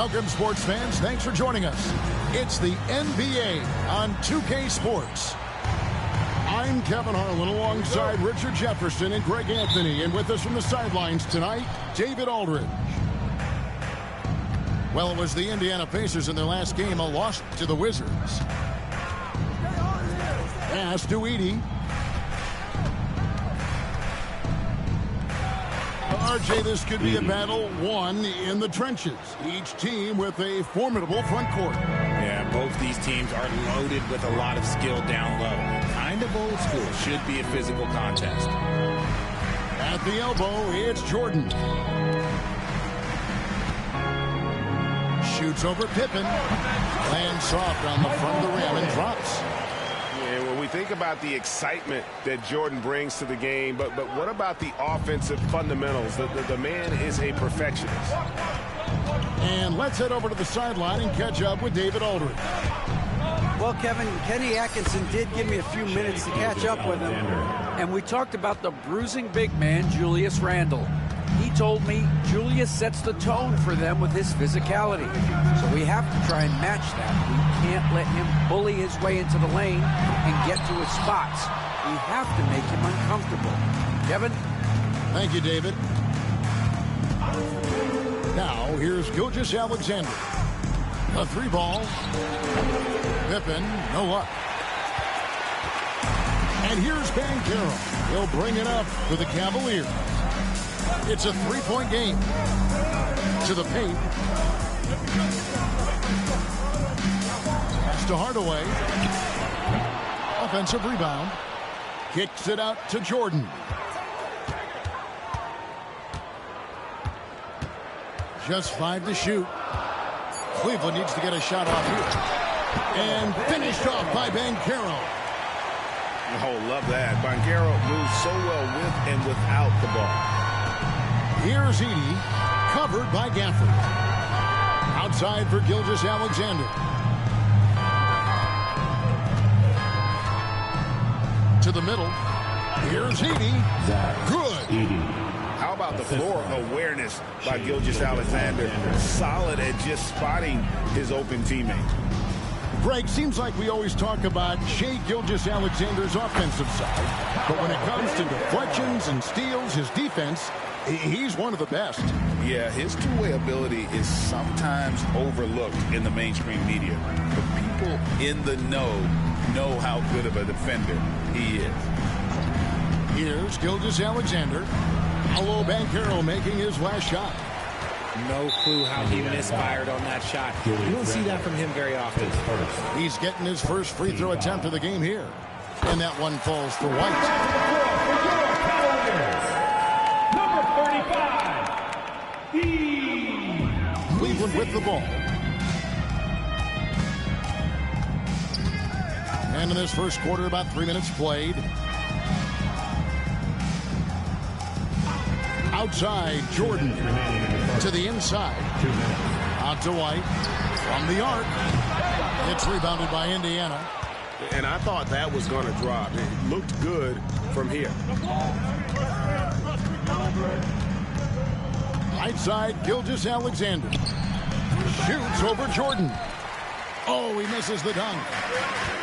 Welcome, sports fans. Thanks for joining us. It's the NBA on 2K Sports. I'm Kevin Harlan alongside Richard Jefferson and Greg Anthony. And with us from the sidelines tonight, David Aldridge. Well, it was the Indiana Pacers in their last game, a loss to the Wizards. Pass to Edey. RJ, this could be a battle won in the trenches. Each team with a formidable front court. Yeah, both these teams are loaded with a lot of skill down low. Kind of old school. Should be a physical contest. At the elbow, it's Jordan. Shoots over Pippen. Lands soft on the front of the rim and drops. And when we think about the excitement that Jordan brings to the game, but what about the offensive fundamentals? The man is a perfectionist. And let's head over to the sideline and catch up with David Aldridge. Well, Kevin, Kenny Atkinson did give me a few minutes to catch up with him. And we talked about the bruising big man, Julius Randle. He told me Julius sets the tone for them with his physicality. So we have to try and match that. We can't let him bully his way into the lane and get to his spots. We have to make him uncomfortable. Kevin? Thank you, David. Now, here's Gilgeous-Alexander. A three ball. Pippen, no luck. And here's Banchero. He'll bring it up for the Cavaliers. It's a three-point game. To the paint. Pass to Hardaway. Offensive rebound. Kicks it out to Jordan. Just 5 to shoot. Cleveland needs to get a shot off here. And finished off by Banchero. Oh, love that. Banchero moves so well with and without the ball. Here's Edey, covered by Gafford. Outside for Gilgeous-Alexander. To the middle. Here's Edey. Good. How about the floor awareness by Gilgeous-Alexander? Solid at just spotting his open teammate. Greg, seems like we always talk about Shai Gilgeous-Alexander's offensive side. But when it comes to deflections and steals, his defense, he's one of the best. Yeah, his two-way ability is sometimes overlooked in the mainstream media. But people in the know how good of a defender he is. Here's Gilgeous-Alexander. Paolo Banchero making his last shot. No clue how he misfired on that shot. You don't see that from him very often. He's getting his first free throw attempt of the game here. And that one falls for White. Number 35. Cleveland with the ball. And in this first quarter, about 3 minutes played. Outside, Jordan to the inside. Out to White. From the arc. It's rebounded by Indiana. And I thought that was going to drop. It looked good from here. Right side, Gilgeous-Alexander. Shoots over Jordan. Oh, he misses the dunk.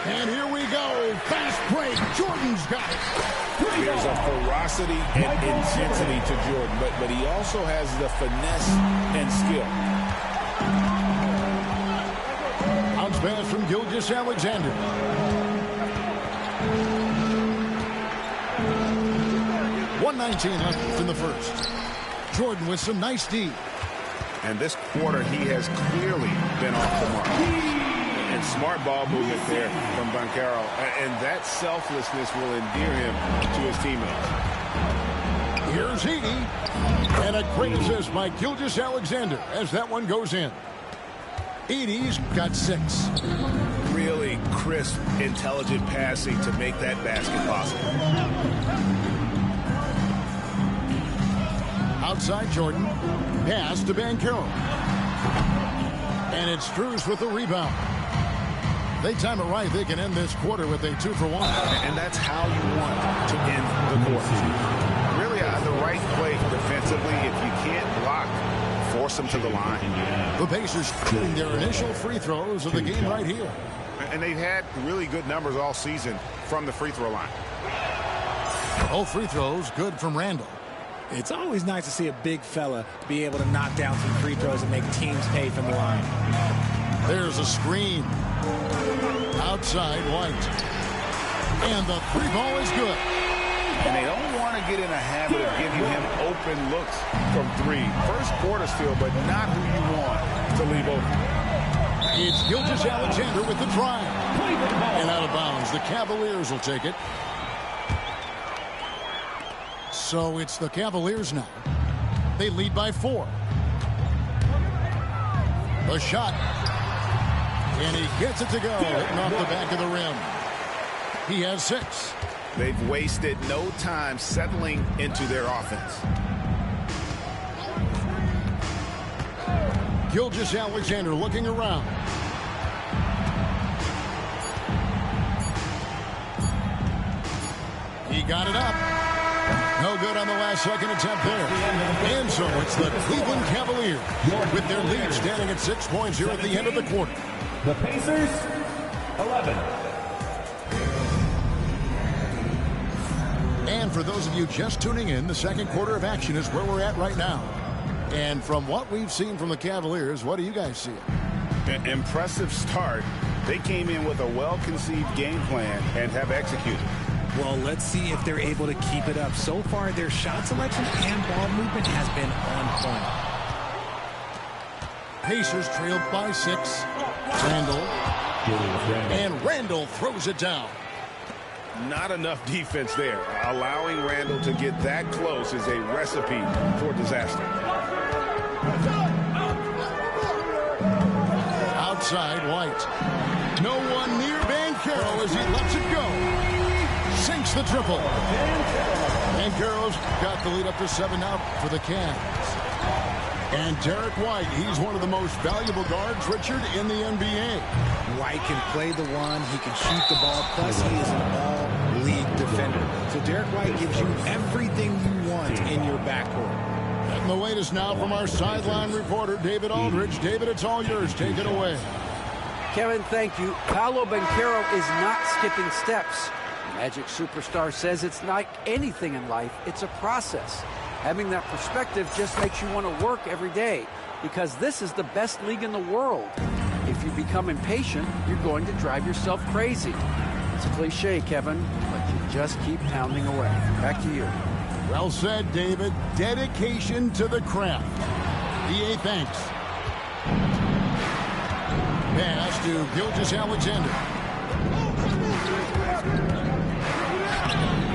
And here we go. Fast break. Jordan's got it. There's a ferocity and intensity to Jordan, but he also has the finesse and skill. Bounce pass from Gilgeous-Alexander. .119 left in the first. Jordan with some nice D. And this quarter, he has clearly been off the mark. And smart ball movement there from Banchero. And that selflessness will endear him to his teammates. Here's Edey. And a great assist by Gilgeous-Alexander as that one goes in. Edey's got 6. Really crisp, intelligent passing to make that basket possible. Outside Jordan. Pass to Banchero. And it's Strus with the rebound. They time it right. They can end this quarter with a 2-for-1. And that's how you want to end the quarter. Really the right play defensively. If you can't block force them to the line. The Pacers shooting their initial free throws of the game right here. And they've had really good numbers all season from the free throw line. Both free throws good from Randall. It's always nice to see a big fella be able to knock down some free throws and make teams pay from the line. There's a screen. Outside White. And the three ball is good. And they don't want to get in a habit of giving him open looks from three. First quarter still, but not who you want to leave open. It's Gilgeous-Alexander with the drive. And out of bounds. The Cavaliers will take it. So it's the Cavaliers now. They lead by 4. The shot. And he gets it to go. Hitting off the back of the rim. He has 6. They've wasted no time settling into their offense. Gilgeous-Alexander looking around. He got it up. No good on the last second attempt there. And so it's the Cleveland Cavaliers with their lead standing at 6 points here at the end of the quarter. The Pacers, 11. And for those of you just tuning in, the second quarter of action is where we're at right now. And from what we've seen from the Cavaliers, what do you guys see? An impressive start. They came in with a well-conceived game plan and have executed. Well, let's see if they're able to keep it up. So far, their shot selection and ball movement has been on point. Pacers trailed by 6. Randall. And Randall throws it down. Not enough defense there. Allowing Randall to get that close is a recipe for disaster. Outside White. No one near Banchero as he lets it go. Sinks the triple. Banchero's got the lead up to 7 now for the Cavs. And Derek White, he's one of the most valuable guards, Richard, in the NBA. White can play the one, he can shoot the ball, plus he is an all-league defender. So Derek White gives you everything you want in your backcourt. And the latest now from our sideline reporter, David Aldridge. David, it's all yours. Take it away. Kevin, thank you. Paolo Banchero is not skipping steps. Magic superstar says it's like anything in life, it's a process. Having that perspective just makes you want to work every day because this is the best league in the world. If you become impatient, you're going to drive yourself crazy. It's a cliche, Kevin, but you just keep pounding away. Back to you. Well said, David. Dedication to the craft. B.A. thanks. Pass to Gilgeous-Alexander.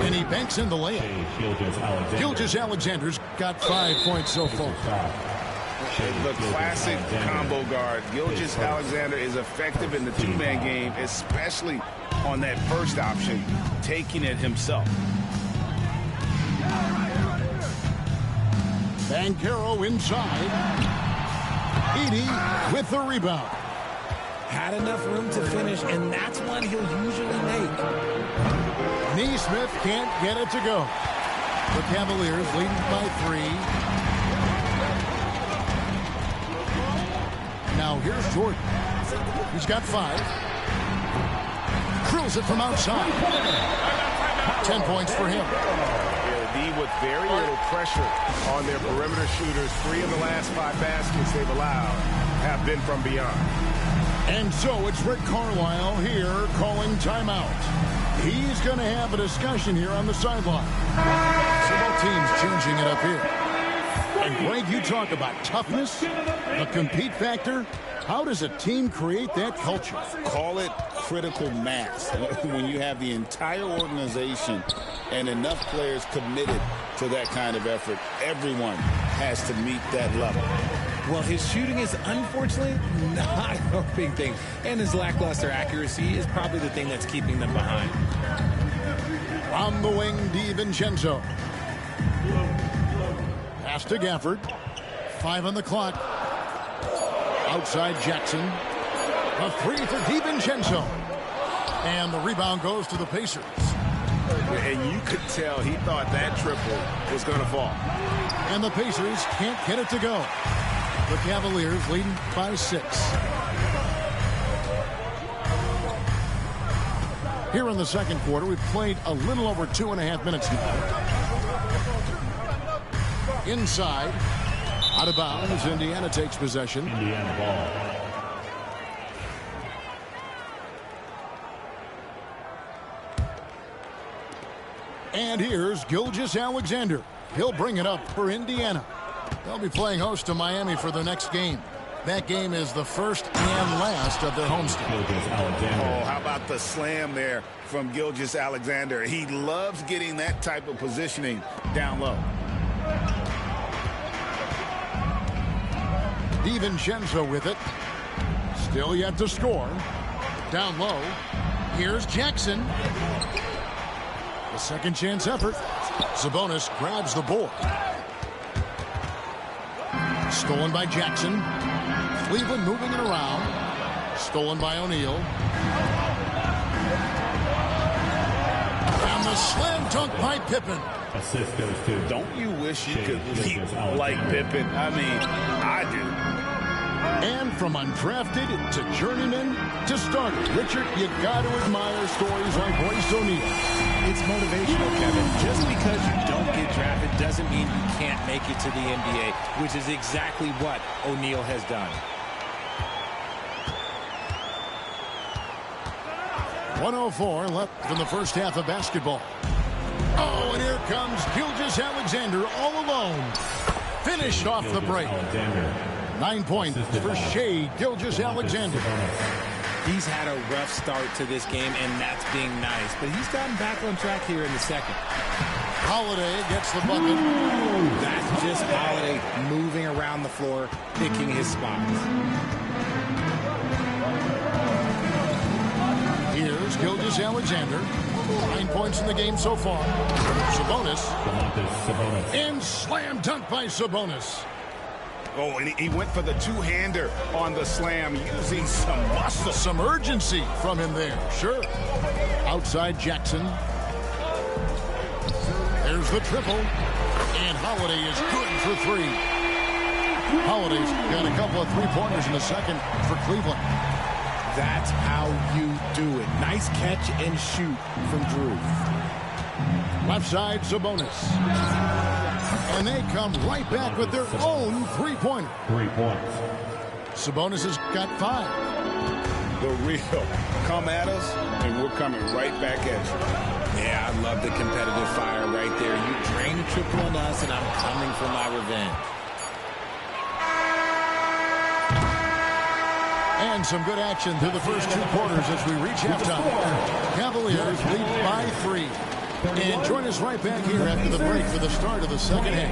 And he banks in the layup. Gilgeous-Alexander's got 5 points so far. The classic combo guard. Gilgeous-Alexander is effective in the two-man game, especially on that first option, taking it himself. Banchero inside. Edey with the rebound. Had enough room to finish, and that's one he'll usually make. Neesmith can't get it to go. The Cavaliers leading by 3. Now here's Jordan. He's got 5. Drills it from outside. 10 points for him. With very little pressure on their perimeter shooters. 3 of the last 5 baskets they've allowed have been from beyond. And so it's Rick Carlisle here calling timeout. He's going to have a discussion here on the sideline. So both teams changing it up here. And Greg, you talk about toughness, the compete factor. How does a team create that culture? Call it critical mass. When you have the entire organization and enough players committed to that kind of effort, everyone has to meet that level. Well, his shooting is unfortunately not a big thing. And his lackluster accuracy is probably the thing that's keeping them behind. On the wing, DiVincenzo. Pass to Gafford. 5 on the clock. Outside Jackson. A 3 for DiVincenzo. And the rebound goes to the Pacers. And you could tell he thought that triple was going to fall. And the Pacers can't get it to go. The Cavaliers leading by 6. Here in the second quarter, we've played a little over 2.5 minutes now. Inside, out of bounds, Indiana takes possession. Indiana ball. And here's Gilgeous-Alexander. He'll bring it up for Indiana. They'll be playing host to Miami for their next game. That game is the first and last of their homestand. Oh, how about the slam there from Gilgeous-Alexander? He loves getting that type of positioning down low. DiVincenzo with it. Still yet to score. Down low. Here's Jackson. A second chance effort. Sabonis grabs the board. Stolen by Jackson. Cleveland moving it around. Stolen by O'Neal. And the slam dunk by Pippen. Assist goes to. Don't you wish you could leap like Pippen? I mean, I do. And from undrafted to journeyman to starter, Richard, you got to admire stories like Royce O'Neal. It's motivational, Kevin. Just because you don't get drafted doesn't mean you can't make it to the NBA, which is exactly what O'Neal has done. .104 left in the first half of basketball. Oh, and here comes Gilgeous-Alexander all alone. Finished off the break. 9 points for Shai Gilgeous-Alexander. He's had a rough start to this game, and that's being nice. But he's gotten back on track here in the second. Holiday gets the bucket. That's just Holiday moving around the floor, picking his spots. Here's Gilgeous-Alexander. 9 points in the game so far. Sabonis. And slam dunk by Sabonis. Oh, and he went for the two-hander on the slam, using some muscle. Some urgency from him there, sure. Outside Jackson. There's the triple. And Holiday is good for 3. Holiday's got a couple of three-pointers in the second for Cleveland. That's how you do it. Nice catch and shoot from Drew. Left side, Sabonis. And they come right back with their own three-pointer. 3 points. Sabonis has got 5. The real. Come at us, and we're coming right back at you. Yeah, I love the competitive fire right there. You drain the triple on us, and I'm coming for my revenge. And some good action through the first 2 quarters as we reach halftime. Cavaliers lead by 3. And join us right back here after the break for the start of the second half.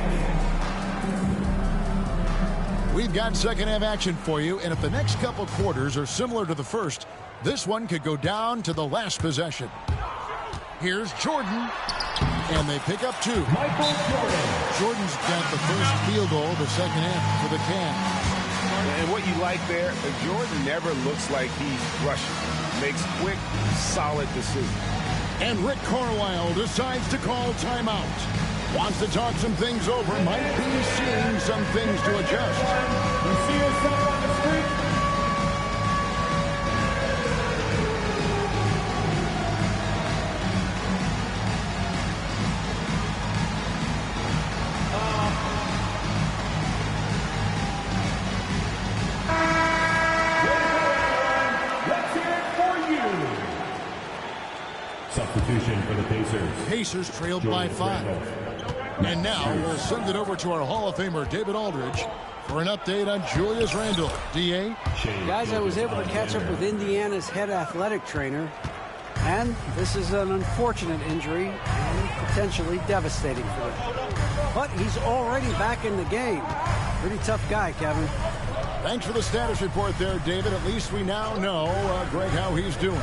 We've got second half action for you, and if the next couple quarters are similar to the first, this one could go down to the last possession. Here's Jordan, and they pick up 2. Michael Jordan. Jordan's got the first field goal of the second half for the Cavs. And what you like there, Jordan never looks like he's rushing. Makes quick, solid decisions. And Rick Carlisle decides to call timeout. Wants to talk some things over. Might be seeing some things to adjust. You see yourself on the street? Substitution for the Pacers. Pacers trailed by 5. And now we'll send it over to our Hall of Famer, David Aldridge, for an update on Julius Randle. D.A.? Guys, I was able to catch up with Indiana's head athletic trainer, and this is an unfortunate injury and potentially devastating for them. But he's already back in the game. Pretty tough guy, Kevin. Thanks for the status report there, David. At least we now know, Greg, how he's doing.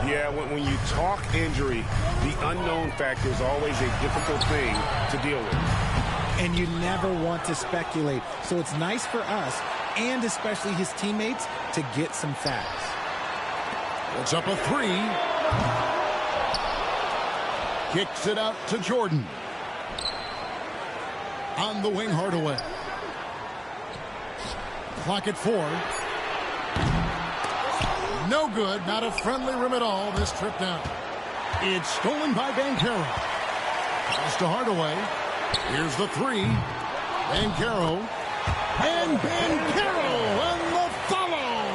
Yeah, when you talk injury, the unknown factor is always a difficult thing to deal with. And you never want to speculate. So it's nice for us, and especially his teammates, to get some facts. It's up a 3. Kicks it out to Jordan. On the wing, Hardaway. Clock at 4. No good. Not a friendly rim at all this trip down. It's stolen by Banchero. Pass to Hardaway. Here's the 3. Banchero. And Banchero and the follow.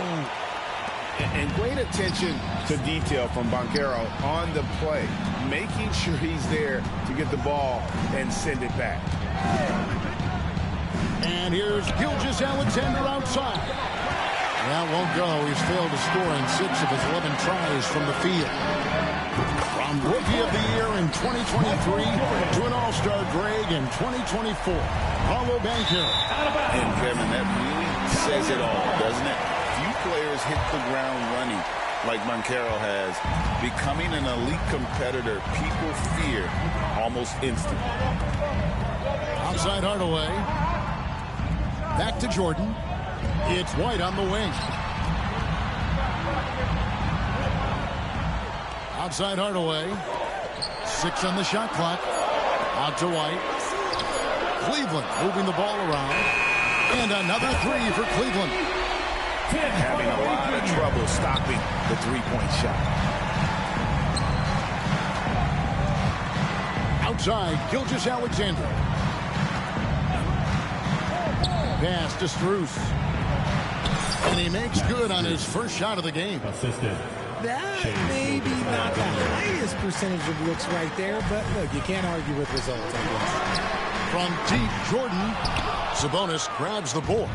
And great attention to detail from Banchero on the play, making sure he's there to get the ball and send it back. And here's Gilgeous-Alexander outside. That won't go. He's failed to score in 6 of his 11 tries from the field. From Rookie of the Year in 2023 to an All-Star Greg in 2024, Paolo Banchero. And Kevin, that really says it all, doesn't it? Few players hit the ground running like Banchero has, becoming an elite competitor people fear almost instantly. Outside Hardaway. Back to Jordan. It's White on the wing. Outside Hardaway. 6 on the shot clock. Out to White. Cleveland moving the ball around. And another 3 for Cleveland. Having a lot of trouble stopping the three-point shot. Outside, Gilgeous-Alexander. Pass to Strus. And he makes good on his first shot of the game. Assistant. That may be not the highest percentage of looks right there, but look, you can't argue with results, I guess. From deep, Jordan. Sabonis grabs the board.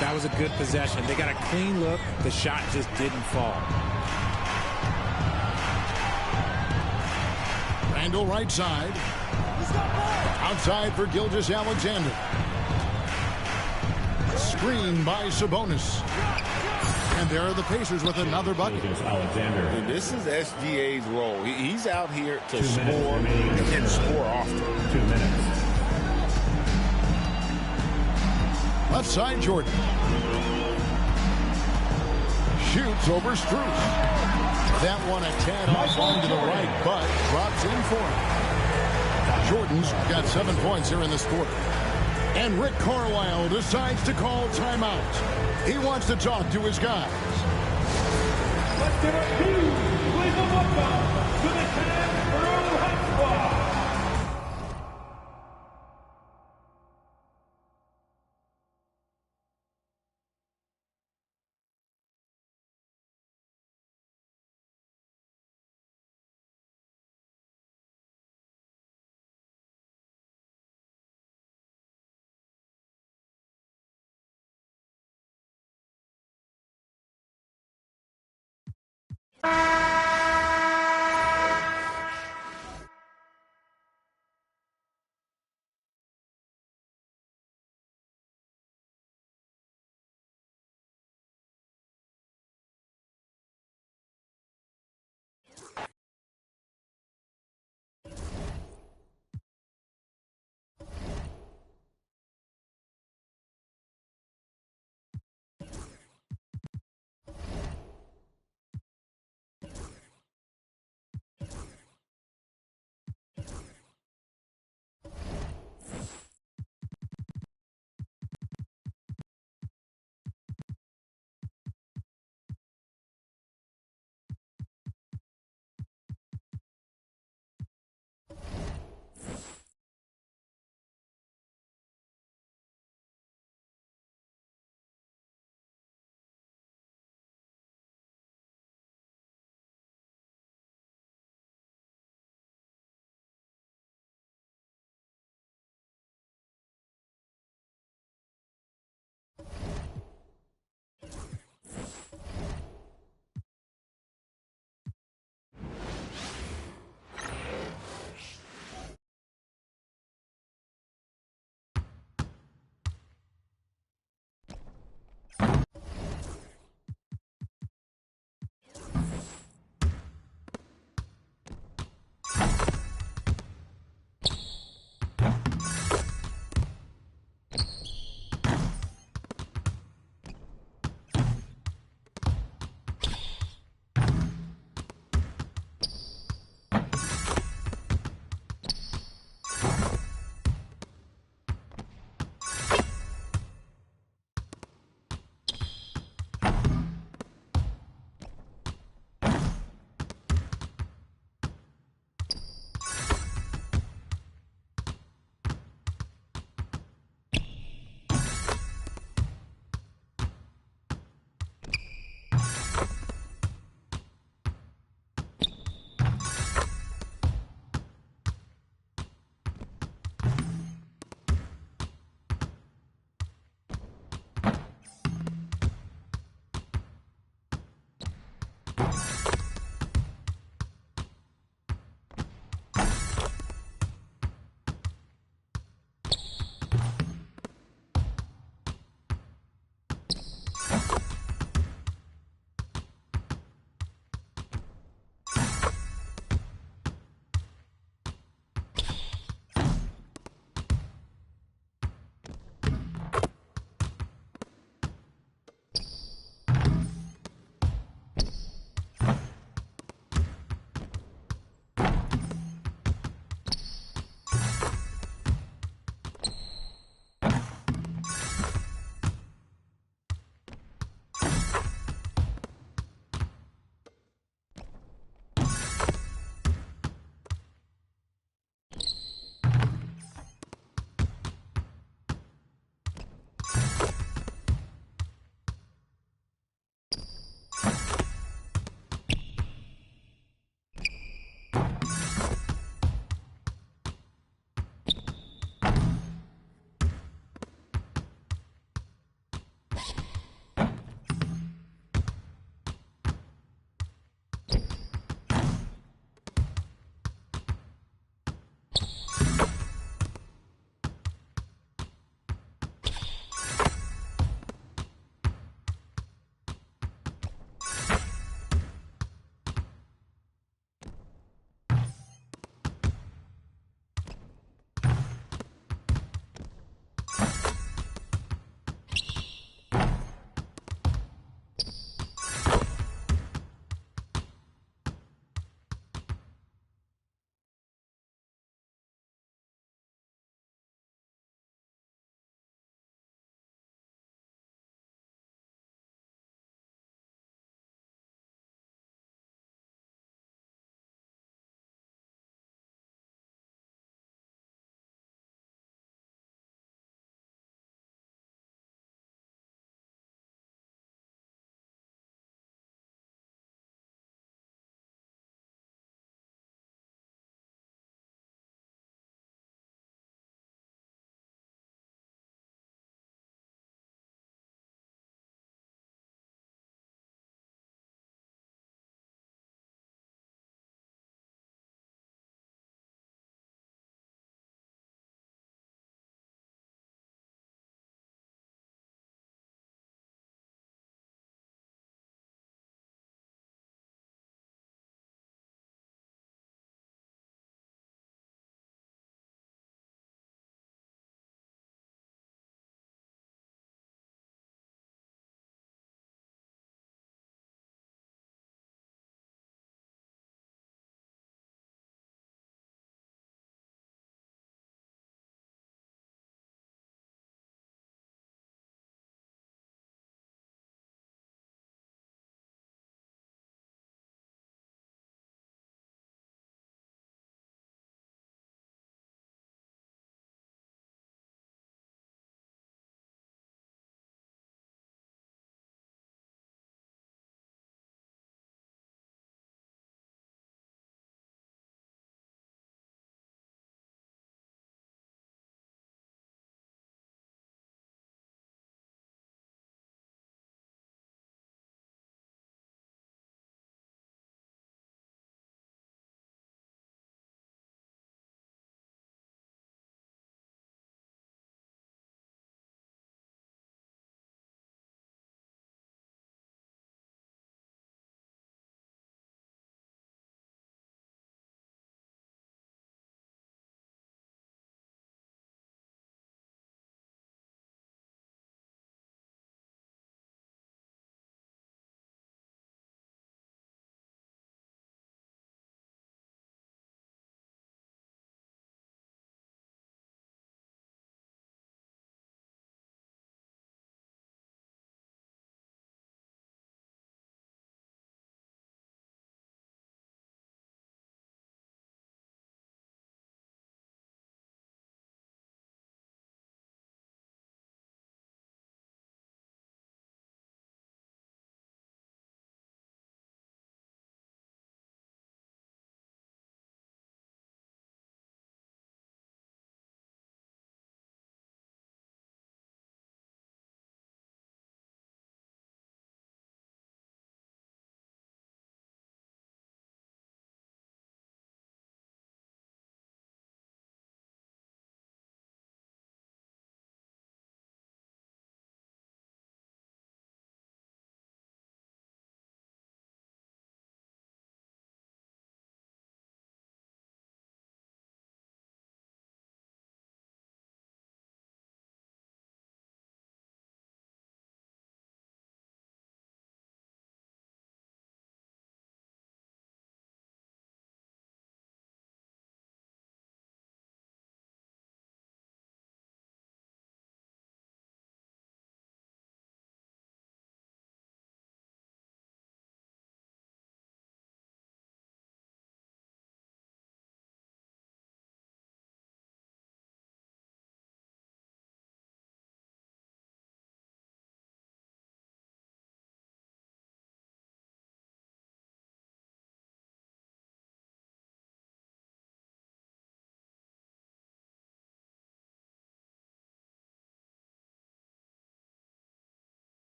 That was a good possession. They got a clean look. The shot just didn't fall. Randall right side. Outside for Gilgeous-Alexander. Screen by Sabonis. And there are the Pacers with another bucket. Alexander. And this is SGA's role. He's out here to 2 minutes score remaining. and score often. 2 minutes. Left side, Jordan. Shoots over Strus. That one a tad off on to the right, but drops in for him. Jordan's got 7 points here in this quarter. And Rick Carlisle decides to call timeout. He wants to talk to his guys. Let's give it to Cleveland welcome to the Cavs Earl Hot Squad.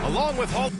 Along with Hall.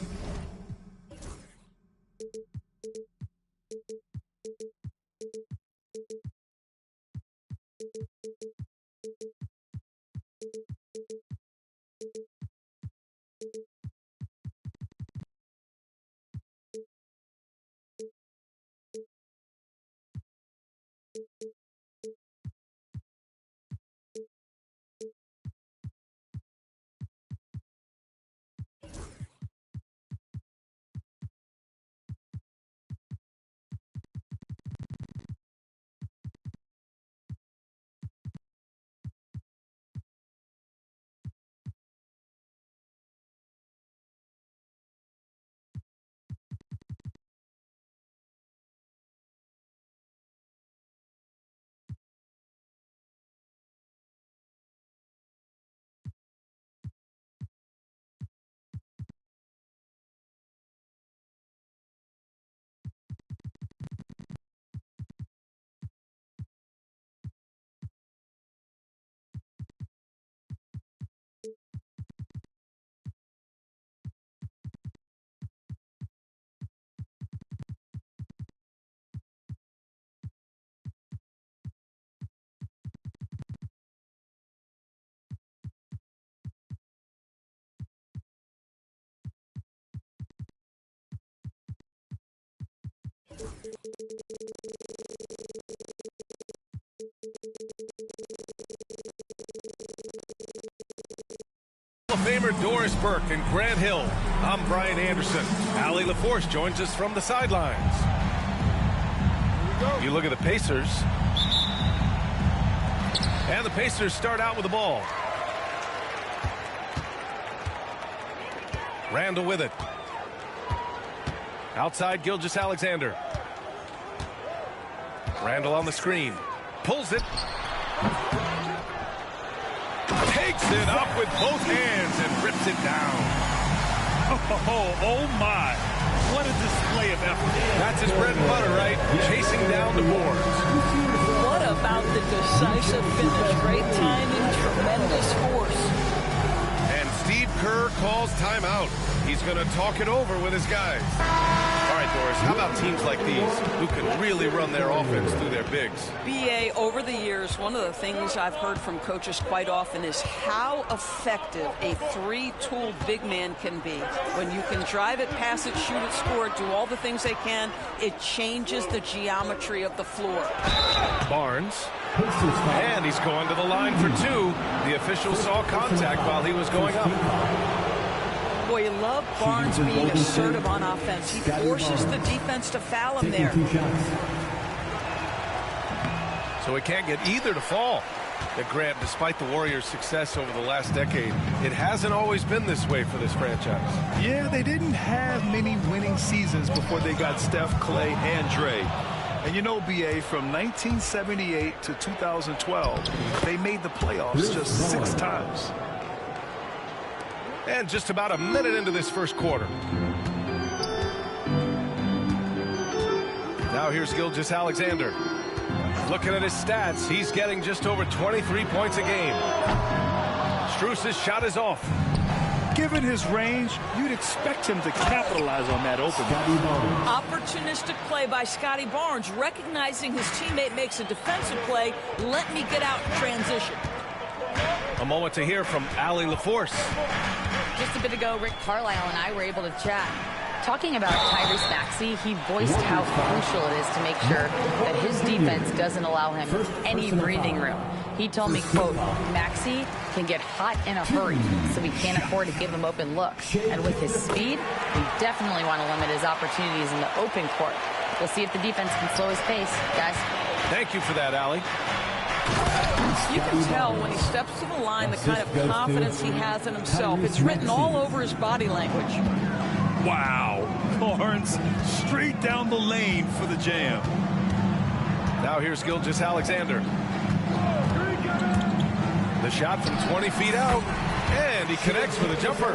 Hall of Famer Doris Burke and Grant Hill. I'm Brian Anderson. Allie LaForce joins us from the sidelines. You look at the Pacers. And the Pacers start out with the ball. Randall with it. Outside Gilgeous-Alexander. Randall on the screen. Pulls it. Takes it up with both hands and rips it down. Oh my. What a display of effort. That's his bread and butter, right? Chasing down the boards. What about the decisive finish? Great timing, tremendous force. And Steve Kerr calls timeout. He's going to talk it over with his guys. All right, Doris, how about teams like these who can really run their offense through their bigs? BA, over the years, one of the things I've heard from coaches quite often is how effective a three-tool big man can be. When you can drive it, pass it, shoot it, score it, do all the things they can, it changes the geometry of the floor. Barnes. And he's going to the line for two. The official saw contact while he was going up. Boy, you love Barnes being assertive on offense. He forces the defense to foul him there. So he can't get either to fall. But Grant, despite the Warriors' success over the last decade, it hasn't always been this way for this franchise. Yeah, they didn't have many winning seasons before they got Steph, Clay, and Dre. And you know, BA, from 1978 to 2012, they made the playoffs just 6 times. And just about a minute into this first quarter. Now here's Gilgeous-Alexander. Looking at his stats, he's getting just over 23 points a game. Strus's shot is off. Given his range, you'd expect him to capitalize on that open. Opportunistic play by Scotty Barnes, recognizing his teammate makes a defensive play. Let me get out in transition. A moment to hear from Allie LaForce. Just a bit ago, Rick Carlisle and I were able to chat. Talking about Tyrese Maxey, he voiced how crucial it is to make sure that his defense doesn't allow him any breathing room. He told me, quote, Maxey can get hot in a hurry, so we can't afford to give him open looks. And with his speed, we definitely want to limit his opportunities in the open court. We'll see if the defense can slow his pace, guys. Thank you for that, Allie. You can tell when he steps to the line the kind of confidence he has in himself. It's written all over his body language. Wow. Barnes straight down the lane for the jam. Now here's Gilgeous-Alexander. The shot from 20 feet out, and he connects with a jumper.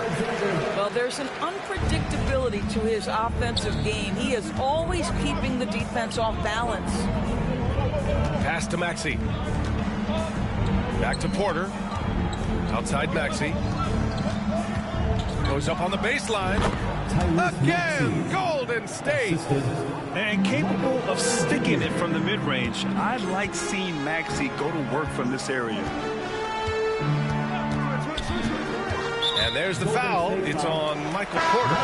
Well, there's an unpredictability to his offensive game. He is always keeping the defense off balance. Pass to Maxey. Back to Porter. Outside Maxey. Goes up on the baseline. Again, Golden State. And capable of sticking it from the mid-range. I like seeing Maxey go to work from this area. And there's the foul. It's on Michael Porter.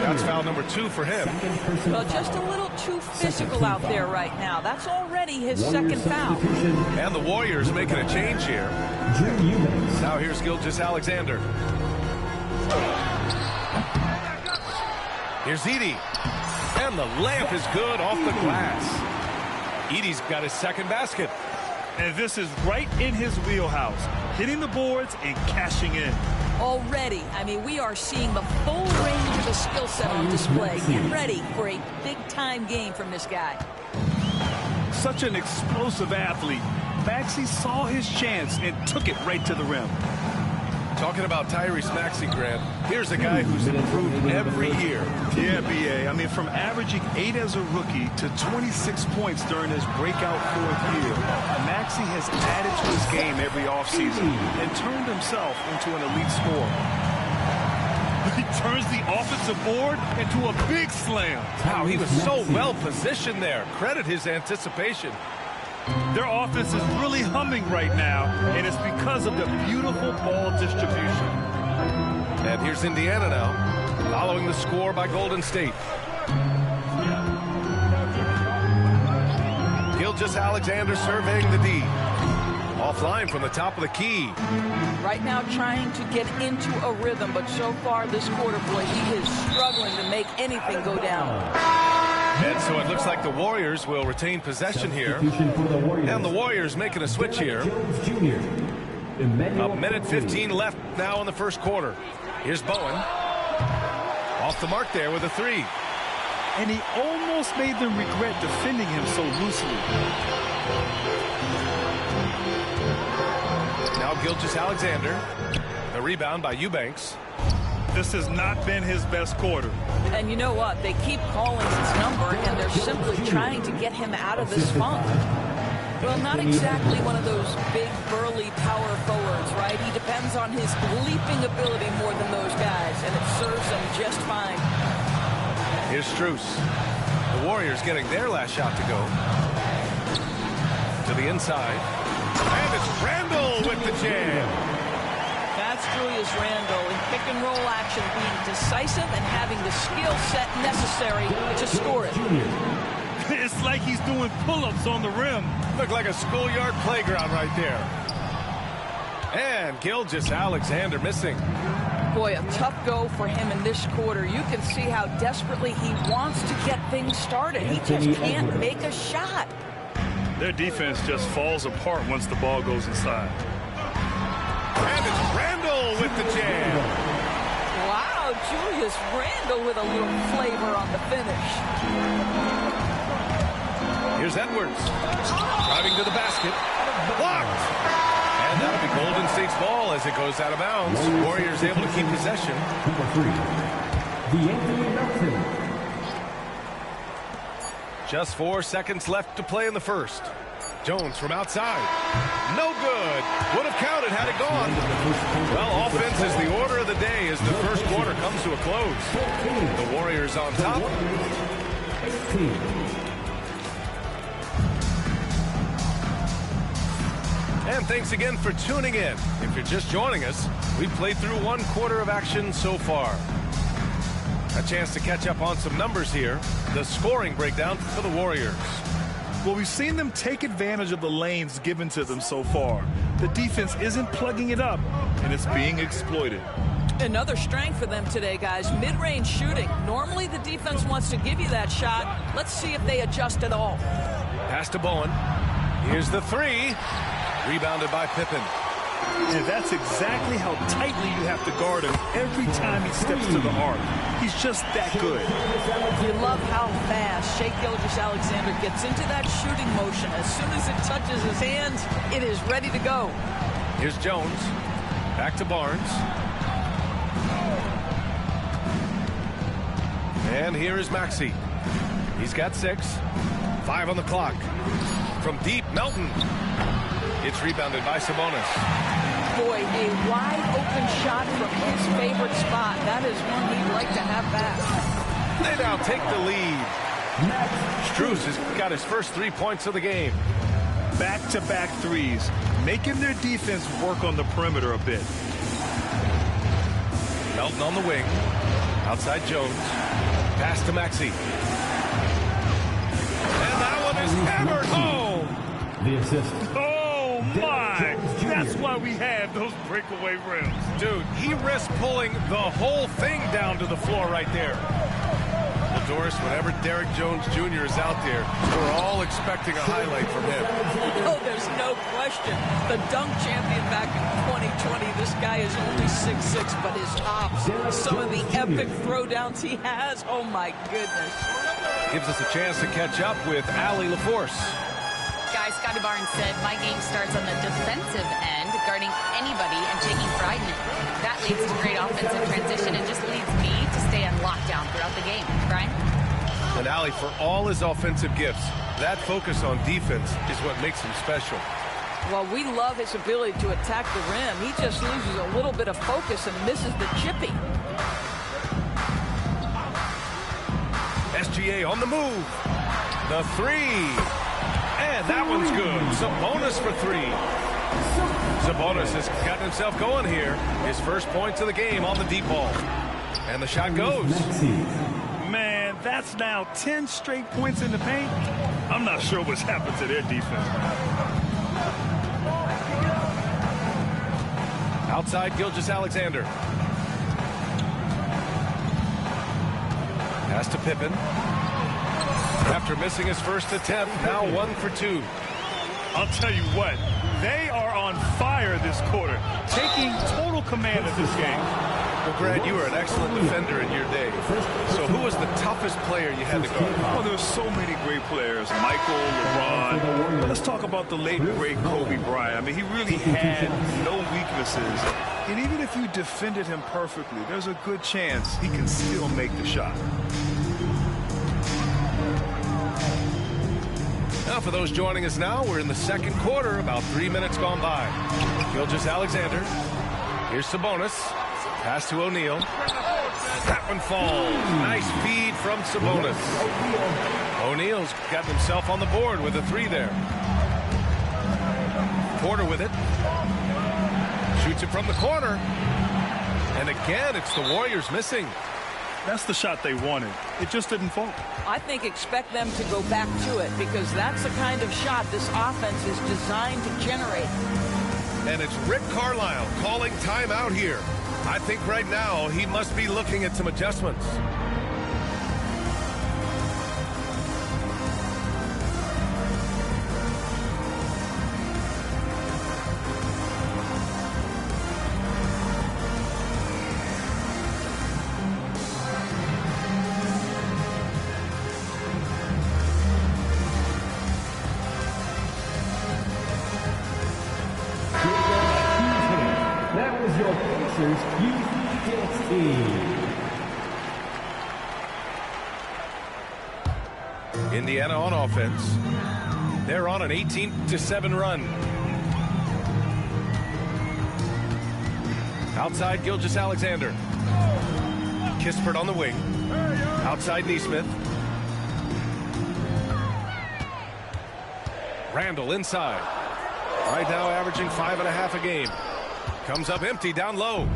That's foul number 2 for him. Well, just a little too physical out there right now. That's already his second foul. And the Warriors making a change here. Now here's Gilgeous-Alexander. Here's Edey. And the layup is good off the glass. Edey's got his second basket. And this is right in his wheelhouse. Hitting the boards and cashing in. Already, I mean, we are seeing the full range of the skill set on display. Get ready for a big-time game from this guy. Such an explosive athlete. Maxey saw his chance and took it right to the rim. Talking about Tyrese Maxey, Grant, here's a guy who's improved every year. Yeah, B.A. I mean, from averaging 8 as a rookie to 26 points during his breakout 4th year, Maxey has added to his game every offseason and turned himself into an elite scorer. He turns the offensive board into a big slam. Wow, he was so well positioned there. Credit his anticipation. Their offense is really humming right now, and it's because of the beautiful ball distribution. And here's Indiana now, following the score by Golden State. Gilgeous-Alexander surveying the D. Offline from the top of the key. Right now trying to get into a rhythm, but so far this quarter, boy, he is struggling to make anything go down. And so it looks like the Warriors will retain possession here. And the Warriors making a switch here. A minute 15 left now in the first quarter. Here's Bowen. Off the mark there with a 3. And he almost made them regret defending him so loosely. Now Gilgeous-Alexander. The rebound by Eubanks. This has not been his best quarter. And you know what? They keep calling his number, and they're simply trying to get him out of this funk. Well, not exactly one of those big, burly power forwards, right? He depends on his leaping ability more than those guys, and it serves him just fine. Here's Strus. The Warriors getting their last shot to go. To the inside. And it's Randle with the jam. That's Julius Randle in pick-and-roll action, being decisive and having the skill set necessary to score it. It's like he's doing pull-ups on the rim. Looked like a schoolyard playground right there. And Gilgeous-Alexander missing. Boy, a tough go for him in this quarter. You can see how desperately he wants to get things started. He just can't make a shot. Their defense just falls apart once the ball goes inside. And it's Randle with the jam. Wow, Julius Randle with a little flavor on the finish. Here's Edwards. Driving to the basket. Blocked. And that'll be Golden State's ball as it goes out of bounds. Warriors able to keep possession. Just 4 seconds left to play in the first. Jones from outside. No good. Would have counted had it gone. Well, offense is the order of the day as the first quarter comes to a close. The Warriors on top. And thanks again for tuning in. If you're just joining us, we've played through 1 quarter of action so far. A chance to catch up on some numbers here. The scoring breakdown for the Warriors. Well, we've seen them take advantage of the lanes given to them so far. The defense isn't plugging it up, and it's being exploited. Another strength for them today, guys. Mid-range shooting. Normally the defense wants to give you that shot. Let's see if they adjust at all. Pass to Bowen. Here's the 3. Rebounded by Pippen. And that's exactly how tightly you have to guard him every time he steps to the arc. He's just that good. You love how fast Shai Gilgeous-Alexander gets into that shooting motion. As soon as it touches his hands, it is ready to go. Here's Jones. Back to Barnes. And here is Maxey. He's got 6. 5 on the clock. From deep, Melton. It's rebounded by Sabonis. Boy, a wide-open shot from his favorite spot. That is one he'd like to have back. They now take the lead. Strus has got his first 3 points of the game. Back-to-back threes, making their defense work on the perimeter a bit. Melton on the wing. Outside Jones. Pass to Maxey. And that one is hammered home. The assist. Oh, my. That's why we have those breakaway rims. Dude, he risked pulling the whole thing down to the floor right there. Well, Doris, whenever Derrick Jones Jr. is out there, we're all expecting a highlight from him. Oh, there's no question. The dunk champion back in 2020, this guy is only 6'6", but his tops, some of the epic throwdowns he has, oh my goodness. Gives us a chance to catch up with Allie LaForce. Guys, Scotty Barnes said, my game starts on the defensive end, guarding anybody and taking pride in it. That leads to great offensive transition and just leads me to stay on lockdown throughout the game. Brian? And Allie, for all his offensive gifts, that focus on defense is what makes him special. Well, we love his ability to attack the rim. He just loses a little bit of focus and misses the chippy. SGA on the move. The 3. And that one's good. Sabonis for 3. Sabonis has gotten himself going here. His first points of the game on the deep ball. And the shot goes. Man, that's now 10 straight points in the paint. I'm not sure what's happened to their defense. Outside Gilgeous-Alexander. Pass to Pippen. After missing his first attempt, now 1 for 2. I'll tell you what, they are on fire this quarter, taking total command of this game. Well, Grant, you were an excellent defender in your day. So who was the toughest player you had to guard? Well, there's so many great players. Michael, LeBron. But let's talk about the late, great Kobe Bryant. I mean, he really had no weaknesses. And even if you defended him perfectly, there's a good chance he can still make the shot. Now, for those joining us now, we're in the second quarter, about 3 minutes gone by. Gilgeous-Alexander. Here's Sabonis. Pass to O'Neal. That one falls. Nice feed from Sabonis. O'Neal's got himself on the board with a 3 there. Porter with it. Shoots it from the corner. And again, it's the Warriors missing. That's the shot they wanted. It just didn't fall. I think expect them to go back to it because that's the kind of shot this offense is designed to generate. And it's Rick Carlisle calling timeout here. I think right now he must be looking at some adjustments. Indiana on offense. They're on an 18-7 run. Outside Gilgeous-Alexander. Kispert on the wing. Outside Nesmith. Randall inside. Right now averaging 5.5 a game. Comes up empty down low.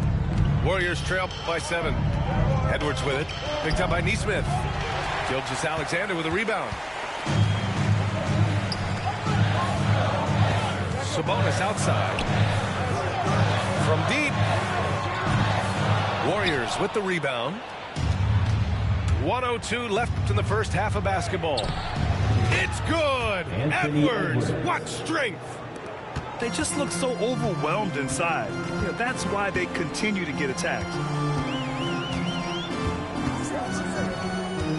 Warriors trail by 7. Edwards with it. Picked up by Nesmith. Gilgeous-Alexander with a rebound. Sabonis outside. From deep. Warriors with the rebound. 1:02 left in the first half of basketball. It's good. Edwards, what strength. they just look so overwhelmed inside. That's why they continue to get attacked.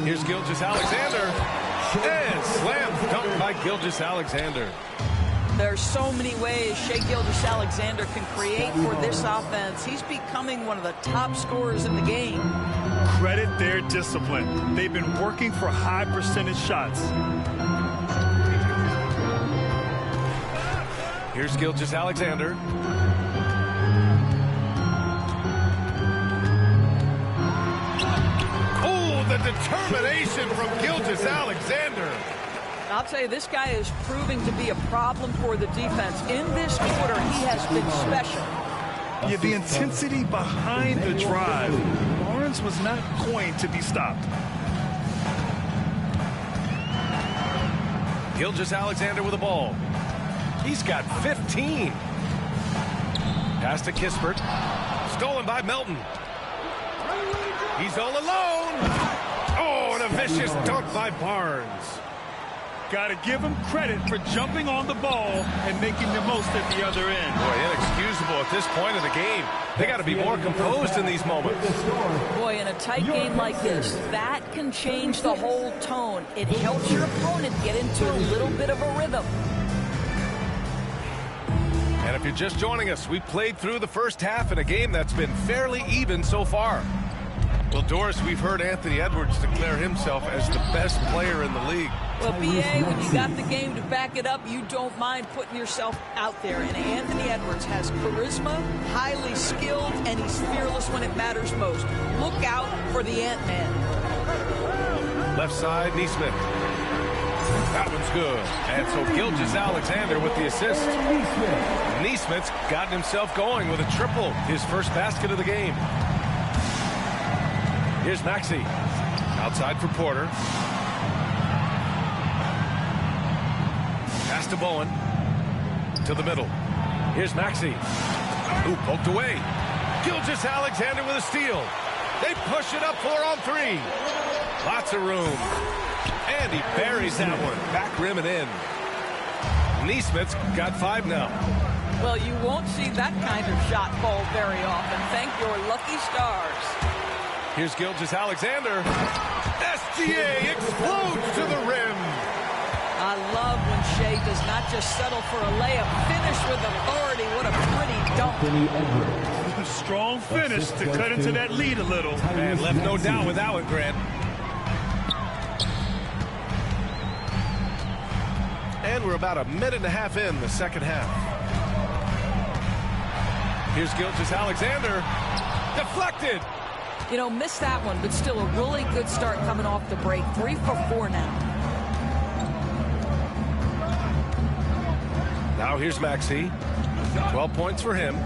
Here's Gilgeous-Alexander. And slam dunk by Gilgeous-Alexander. There's so many ways Shai Gilgeous-Alexander can create for this offense. He's becoming one of the top scorers in the game. Credit their discipline. They've been working for high percentage shots. Here's Gilgeous-Alexander. Oh, the determination from Gilgeous-Alexander. I'll tell you, this guy is proving to be a problem for the defense. In this quarter, he has been special. Yeah, the intensity behind the drive. Barnes was not going to be stopped. Gilgeous-Alexander with the ball. He's got 15. Pass to Kispert. Stolen by Melton. He's all alone. Oh, and a vicious dunk by Barnes. Got to give him credit for jumping on the ball and making the most at the other end. Boy, inexcusable at this point of the game. They got to be more composed in these moments. Boy, in a tight game like this, that can change the whole tone. It helps your opponent get into a little bit of a rhythm. And if you're just joining us, we played through the first half in a game that's been fairly even so far. Well, Doris, we've heard Anthony Edwards declare himself as the best player in the league. Well, BA, when you got the game to back it up, you don't mind putting yourself out there. And Anthony Edwards has charisma, highly skilled, and he's fearless when it matters most. Look out for the Ant-Man. Left side, Nesmith. That one's good. And so Gilgeous-Alexander with the assist. Nesmith's gotten himself going with a triple, his first basket of the game. Here's Maxey. Outside for Porter. Pass to Bowen. To the middle. Here's Maxey. Ooh, poked away. Gilgeous-Alexander with a steal. They push it up 4 on 3. Lots of room. And he buries that one. Back rim and in. Nesmith's got 5 now. Well, you won't see that kind of shot fall very often. Thank your lucky stars. Here's Gilgeous-Alexander. SGA explodes to the rim. I love when Shai does not just settle for a layup. Finish with authority. What a pretty dunk. A strong finish to cut into that lead a little. And left no doubt with that one, Grant. And we're about a minute and a half in the second half. Here's Gilgeous-Alexander. Deflected. You know, missed that one, but still a really good start coming off the break. 3 for 4 now. Now here's Maxey. 12 points for him.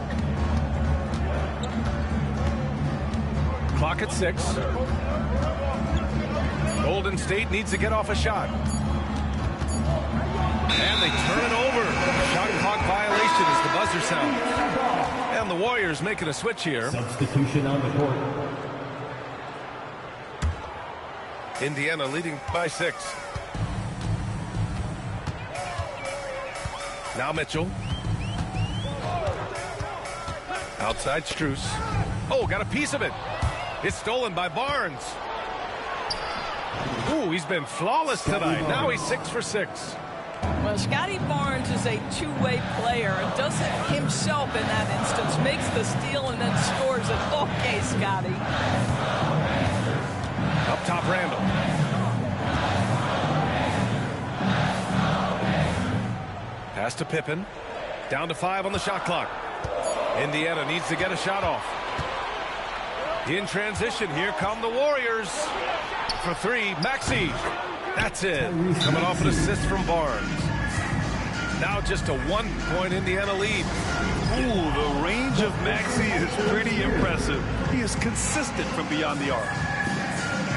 Clock at 6. Golden State needs to get off a shot. And they turn it over. Shot clock violation as the buzzer sounds. And the Warriors making a switch here. Substitution on the court. Indiana leading by 6. Now Mitchell. Outside Strus. Oh, got a piece of it. It's stolen by Barnes. Ooh, he's been flawless tonight. Now he's 6 for 6. Well, Scotty Barnes is a two-way player and does it himself in that instance. Makes the steal and then scores it. Okay, Scotty. Up top, Randall. Pass to Pippen. Down to 5 on the shot clock. Indiana needs to get a shot off. In transition, here come the Warriors. For 3, Maxey. That's it. Coming off an assist from Barnes. Now just a 1-point Indiana lead. Ooh, the range of Maxey is pretty impressive. He is consistent from beyond the arc.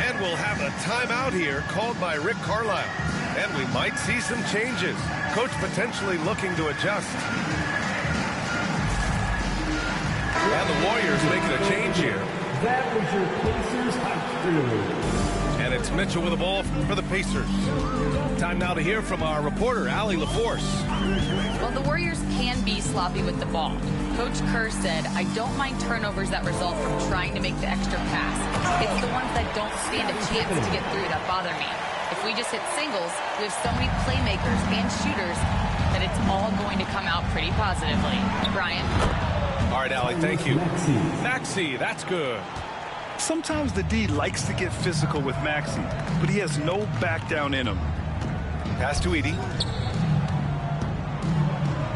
And we'll have a timeout here called by Rick Carlisle. And we might see some changes. Coach potentially looking to adjust. And the Warriors making a change here. That was your Pacers high school. And it's Mitchell with the ball for the Pacers. Time now to hear from our reporter, Allie LaForce. Well, the Warriors can be sloppy with the ball. Coach Kerr said, I don't mind turnovers that result from trying to make the extra pass. It's the ones that don't stand a chance to get through that bother me. If we just hit singles, we have so many playmakers and shooters that it's all going to come out pretty positively. Brian? All right, Allie, thank you. Maxey, that's good. Sometimes the D likes to get physical with Maxey, but he has no back down in him. Pass to Edey.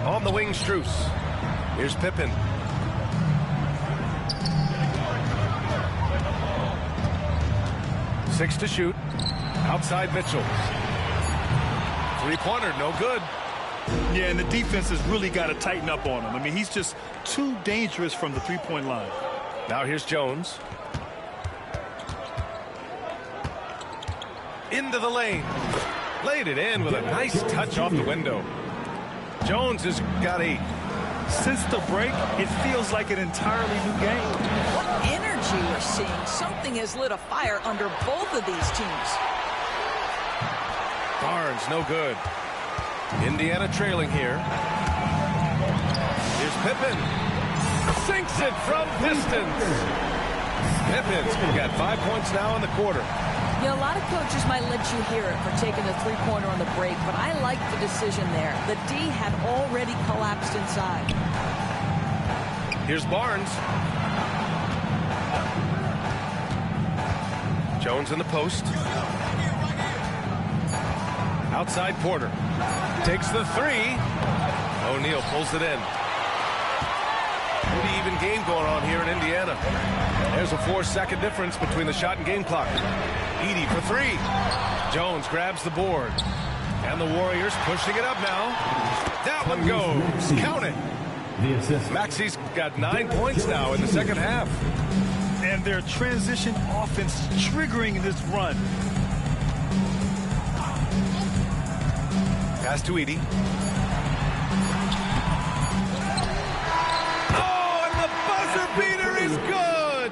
On the wing, Strus. Here's Pippen. Six to shoot. Outside Mitchell. Three-pointer, no good. Yeah, and the defense has really got to tighten up on him. I mean, he's just too dangerous from the three-point line. Now here's Jones. Into the lane. Laid it in with a nice touch off the window. Jones has got 8. Since the break, it feels like an entirely new game. What energy we're seeing. Something has lit a fire under both of these teams. Barnes, no good. Indiana trailing here. Here's Pippen. Sinks it from distance. Pippen's got 5 points now in the quarter. You know, a lot of coaches might let you hear it for taking the three-pointer on the break, but I like the decision there. The D had already collapsed inside. Here's Barnes. Jones in the post. Outside Porter. Takes the 3. O'Neal pulls it in. Pretty even game going on here in Indiana. There's a 4-second difference between the shot and game clock. Edey for 3. Jones grabs the board. And the Warriors pushing it up now. That one goes. Count it. Maxey's got 9 points now in the second half. And their transition offense triggering this run. Pass to Edey. Beater is good.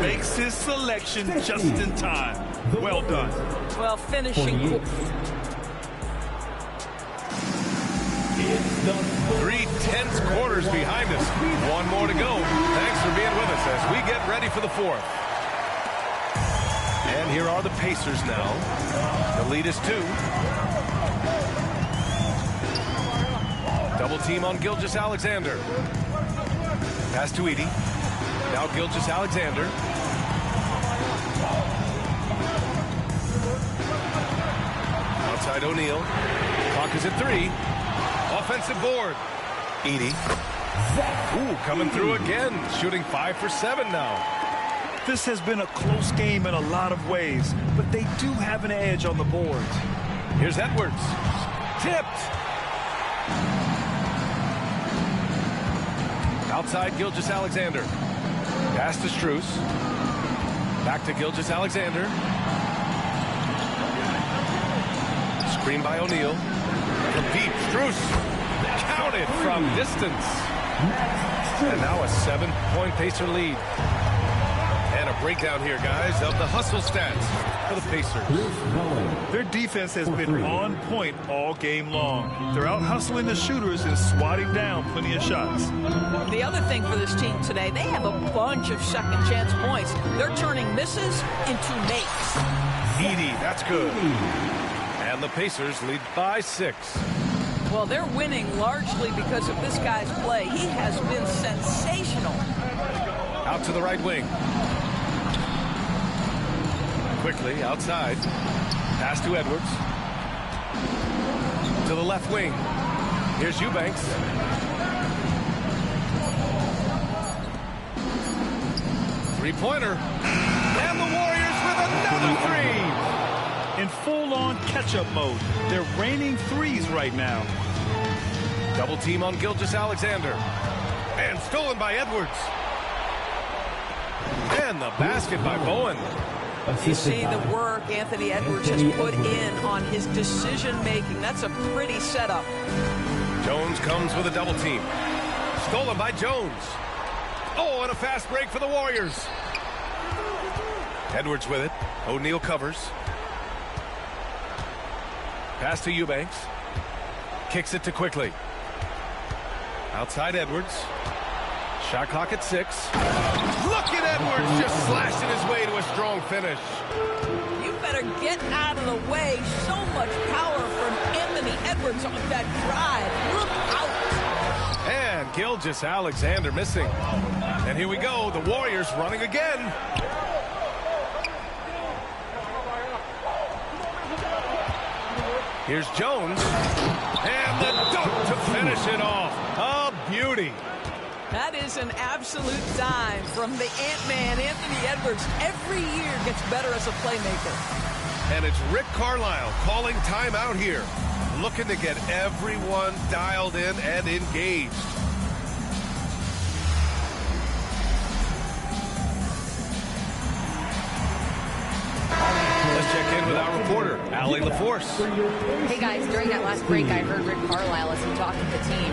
Makes his selection just in time. Well done. Well, finishing. 3 tense quarters behind us. One more to go. Thanks for being with us as we get ready for the 4th. And here are the Pacers now. The lead is 2. Double team on Gilgeous-Alexander. Pass to Edey. Now Gilgeous-Alexander. Outside O'Neal. Clock is at 3. Offensive board. Edey. Ooh, coming through again. Shooting 5 for 7 now. This has been a close game in a lot of ways, but they do have an edge on the boards. Here's Edwards. Tipped. Outside Gilgeous-Alexander. Pass to Strus. Back to Gilgeous-Alexander. Screen by O'Neal. From deep, Strus. Counted from distance. And now a 7-point Pacer lead. And a breakdown here, guys, of the hustle stats for the Pacers. Their defense has been on point all game long. They're out hustling the shooters and swatting down plenty of shots. The other thing for this team today, they have a bunch of second chance points. They're turning misses into makes. Edey, that's good. And the Pacers lead by 6. Well, they're winning largely because of this guy's play. He has been sensational. Out to the right wing. Quickly outside. Pass to Edwards. To the left wing. Here's Eubanks. Three-pointer. And the Warriors with another 3. In full-on catch-up mode. They're raining threes right now. Double team on Gilgeous-Alexander. And stolen by Edwards. And the basket by Bowen. You see the work Anthony Edwards has put in on his decision-making. That's a pretty setup. Jones comes with a double team. Stolen by Jones. Oh, and a fast break for the Warriors. Edwards with it. O'Neal covers. Pass to Eubanks. Kicks it to Quickly. Outside Edwards. Shot clock at 6. Look at Edwards just slashing his way to a strong finish. You better get out of the way. So much power from Anthony Edwards on that drive. Look out. And Gilgeous-Alexander missing. And here we go. The Warriors running again. Here's Jones. And the dunk to finish it off. A beauty. That is an absolute dime from the Ant-Man, Anthony Edwards. Every year gets better as a playmaker. And it's Rick Carlisle calling timeout here. Looking to get everyone dialed in and engaged. Let's check in with our reporter, Allie LaForce. Hey guys, during that last break, I heard Rick Carlisle as he talked to the team.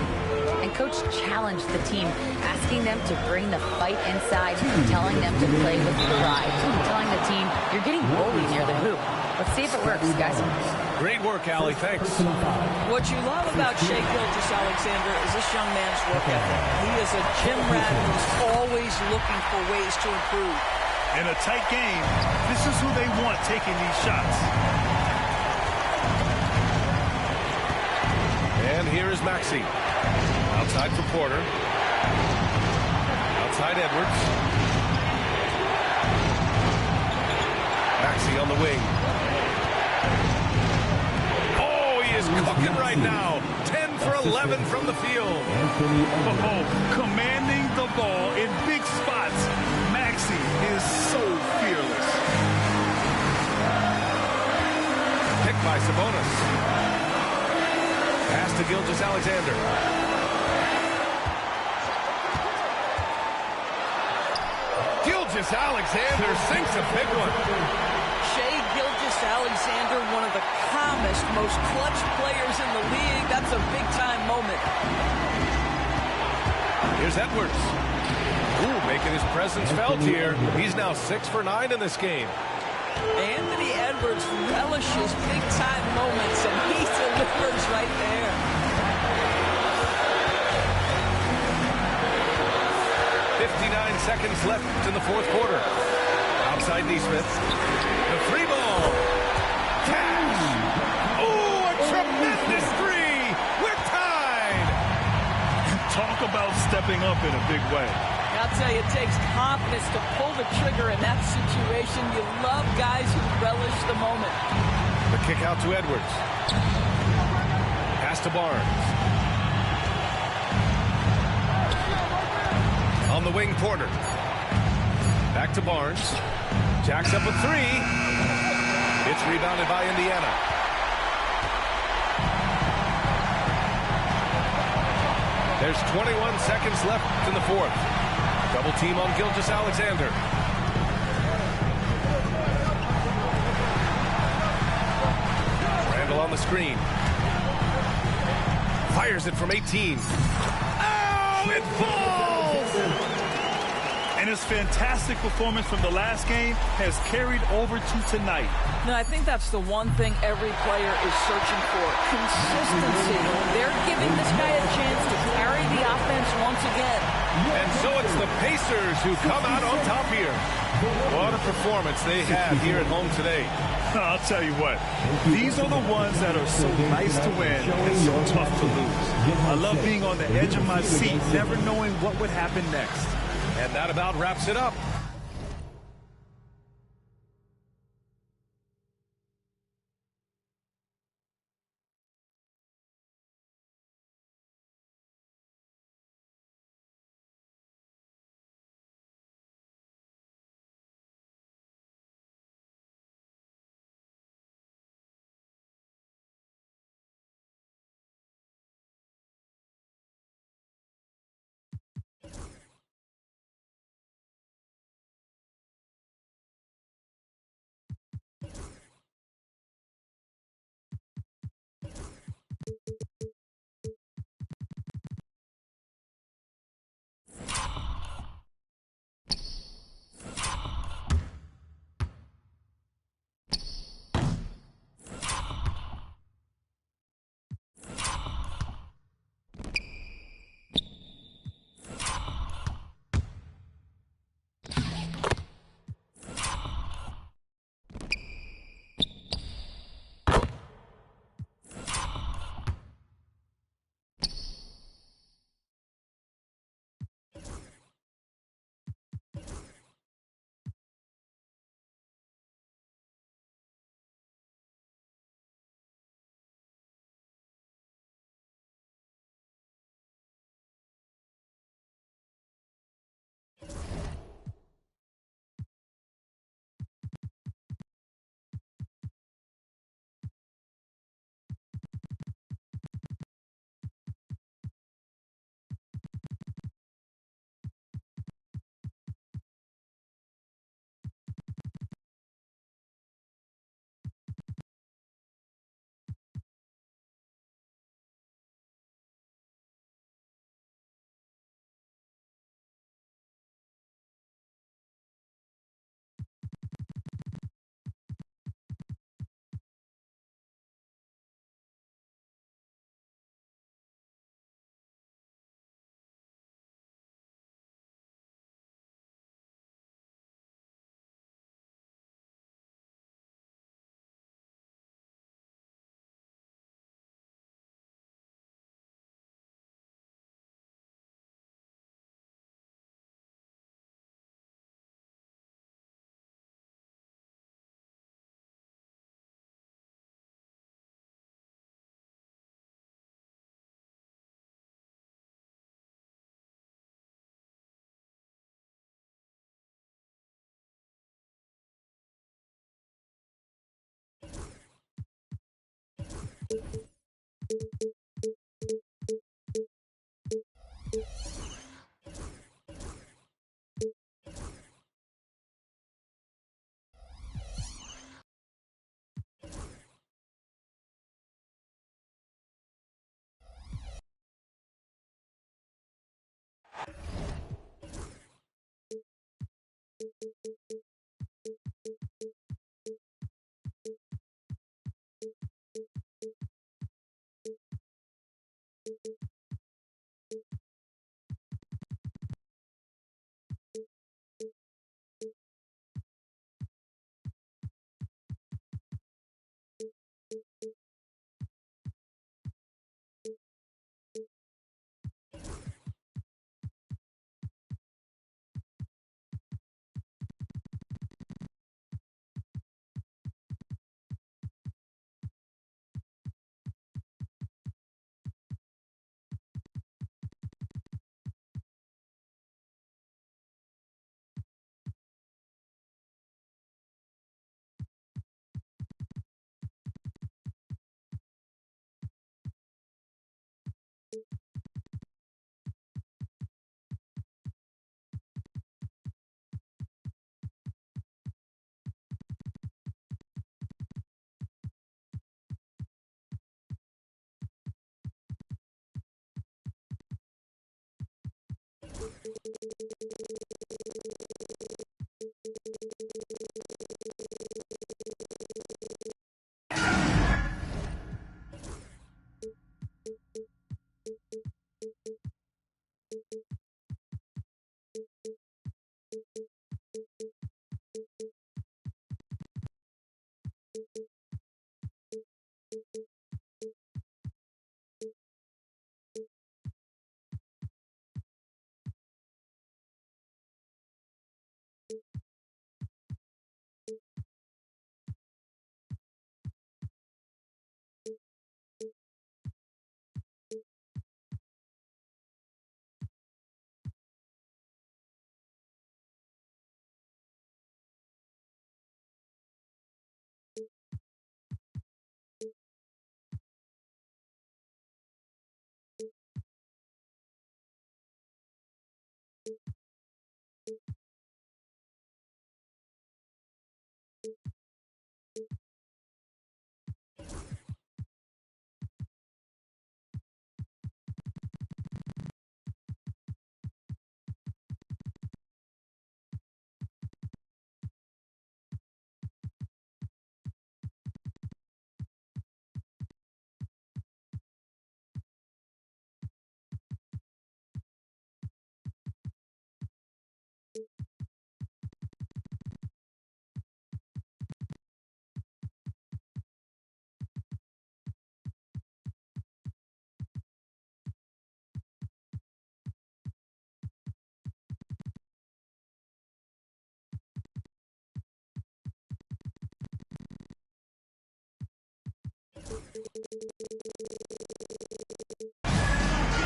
And Coach challenged the team, asking them to bring the fight inside, telling them to play with pride, telling the team, you're getting bullied near the hoop. Let's see if it works, guys. Great work, Allie. Thanks. What you love about Shai Gilgeous-Alexander is this young man's work ethic. He is a gym rat who's always looking for ways to improve. In a tight game, this is who they want taking these shots. And here is Maxey. Outside for Porter. Outside Edwards. Maxey on the wing. Oh, he is cooking right now. 10 for 11 from the field. Oh, commanding the ball in big spots. Maxey is so fearless. Picked by Sabonis. Pass to Gilgeous-Alexander. Gilgeous-Alexander sinks a big one. Shai Gilgeous-Alexander, one of the calmest, most clutch players in the league. That's a big-time moment. Here's Edwards. Ooh, making his presence felt here. He's now 6 for 9 in this game. Anthony Edwards relishes big-time moments, and he delivers right there. 59 seconds left in the fourth quarter. Outside Nesmith. The free ball. Cash. Oh, a tremendous three. We're tied. Talk about stepping up in a big way. I'll tell you, it takes confidence to pull the trigger in that situation. You love guys who relish the moment. The kick out to Edwards. Pass to Barnes. On the wing, Porter. Back to Barnes. Jacks up a three. It's rebounded by Indiana. There's 21 seconds left in the fourth. Double team on Gilgeous-Alexander. Randall on the screen. Fires it from 18. Oh, it falls! And his fantastic performance from the last game has carried over to tonight. No, I think that's the one thing every player is searching for. Consistency. They're giving this guy a chance to carry the offense once again. And so it's the Pacers who come out on top here. What a performance they had here at home today. I'll tell you what, these are the ones that are so nice to win and so tough to lose. I love being on the edge of my seat, never knowing what would happen next. And that about wraps it up.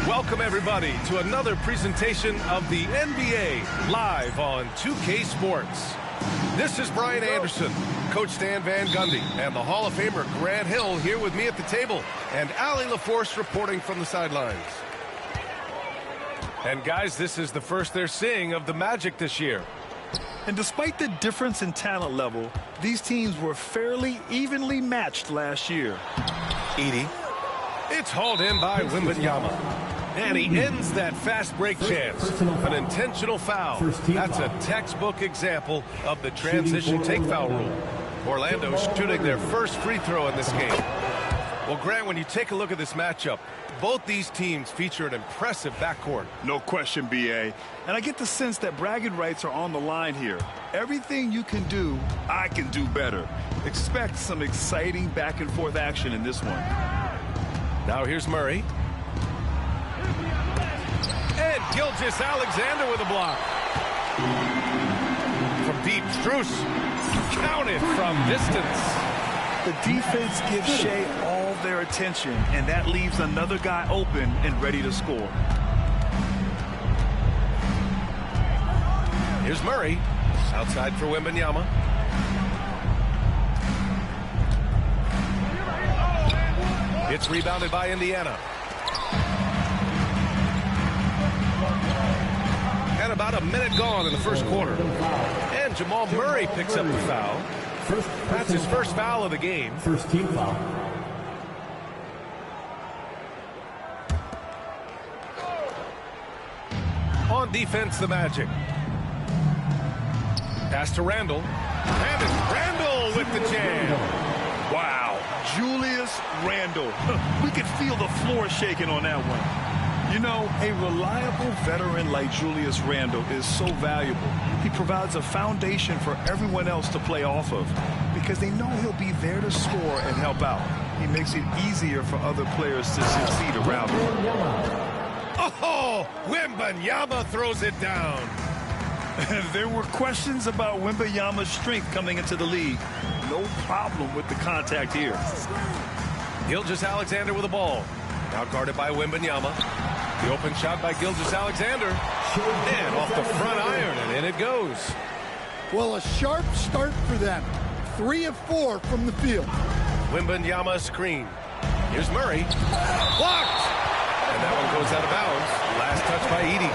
Welcome, everybody, to another presentation of the NBA live on 2K Sports. This is Brian Anderson, Coach Stan Van Gundy, and the Hall of Famer Grant Hill here with me at the table, and Allie LaForce reporting from the sidelines. And, guys, this is the first they're seeing of the Magic this year. And despite the difference in talent level, these teams were fairly evenly matched last year. Edey. It's hauled in by Wembanyama. And he ends that fast break chance. An intentional foul. That's a textbook example of the transition take foul rule. Orlando shooting their first free throw in this game. Well, Grant, when you take a look at this matchup, both these teams feature an impressive backcourt. No question, B.A. And I get the sense that bragging rights are on the line here. Everything you can do, I can do better. Expect some exciting back-and-forth action in this one. Now here's Murray. And Gilgeous-Alexander with a block. From deep, Strus. Counted from distance. The defense gives Shea all their attention, and that leaves another guy open and ready to score. Here's Murray. Outside for Wembanyama. It's rebounded by Indiana. And about a minute gone in the first quarter. And Jamal Murray picks up the foul. That's his first foul of the game. First team foul. On defense, the Magic. Pass to Randall. And it's Randall with the jam. Wow, Julius Randle. We could feel the floor shaking on that one. You know, a reliable veteran like Julius Randle is so valuable. He provides a foundation for everyone else to play off of because they know he'll be there to score and help out. He makes it easier for other players to succeed around him. Oh, Wembanyama throws it down. There were questions about Wembanyama's strength coming into the league. No problem with the contact here. Gilgeous-Alexander with the ball. Now guarded by Wembanyama. The open shot by Gilgeous-Alexander. And off the front iron, and in it goes. Well, a sharp start for them. 3 of 4 from the field. Wembanyama screen. Here's Murray. Blocked! And that one goes out of bounds. Last touch by Edey.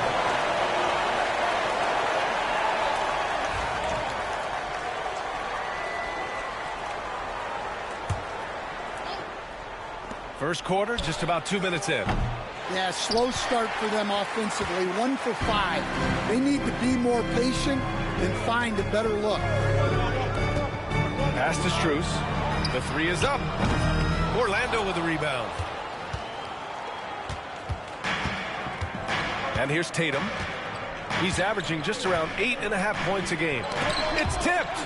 First quarter, just about 2 minutes in. Yeah, slow start for them offensively. 1 for 5. They need to be more patient and find a better look. Pass to Strus. The 3 is up. Orlando with the rebound. And here's Tatum. He's averaging just around 8.5 points a game. It's tipped.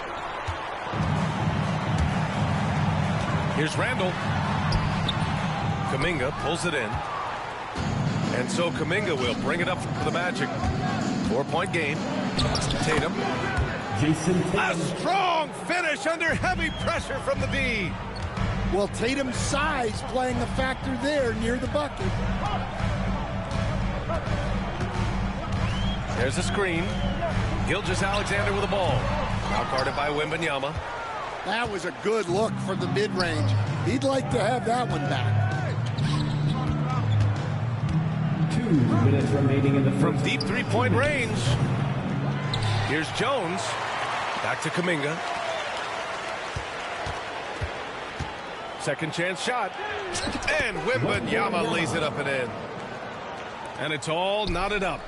Here's Randall. Kuminga pulls it in. And so Kuminga will bring it up for the Magic. 4-point game. Tatum. A strong finish under heavy pressure from the D. Well, Tatum's size playing a factor there near the bucket. There's a screen. Gilgeous-Alexander with the ball. Now guarded by Wembanyama. That was a good look for the mid-range. He'd like to have that one back. 2 minutes remaining in the From deep three-point range. Here's Jones. Back to Kuminga. Second chance shot. And Wembanyama lays it up and in. And it's all knotted up.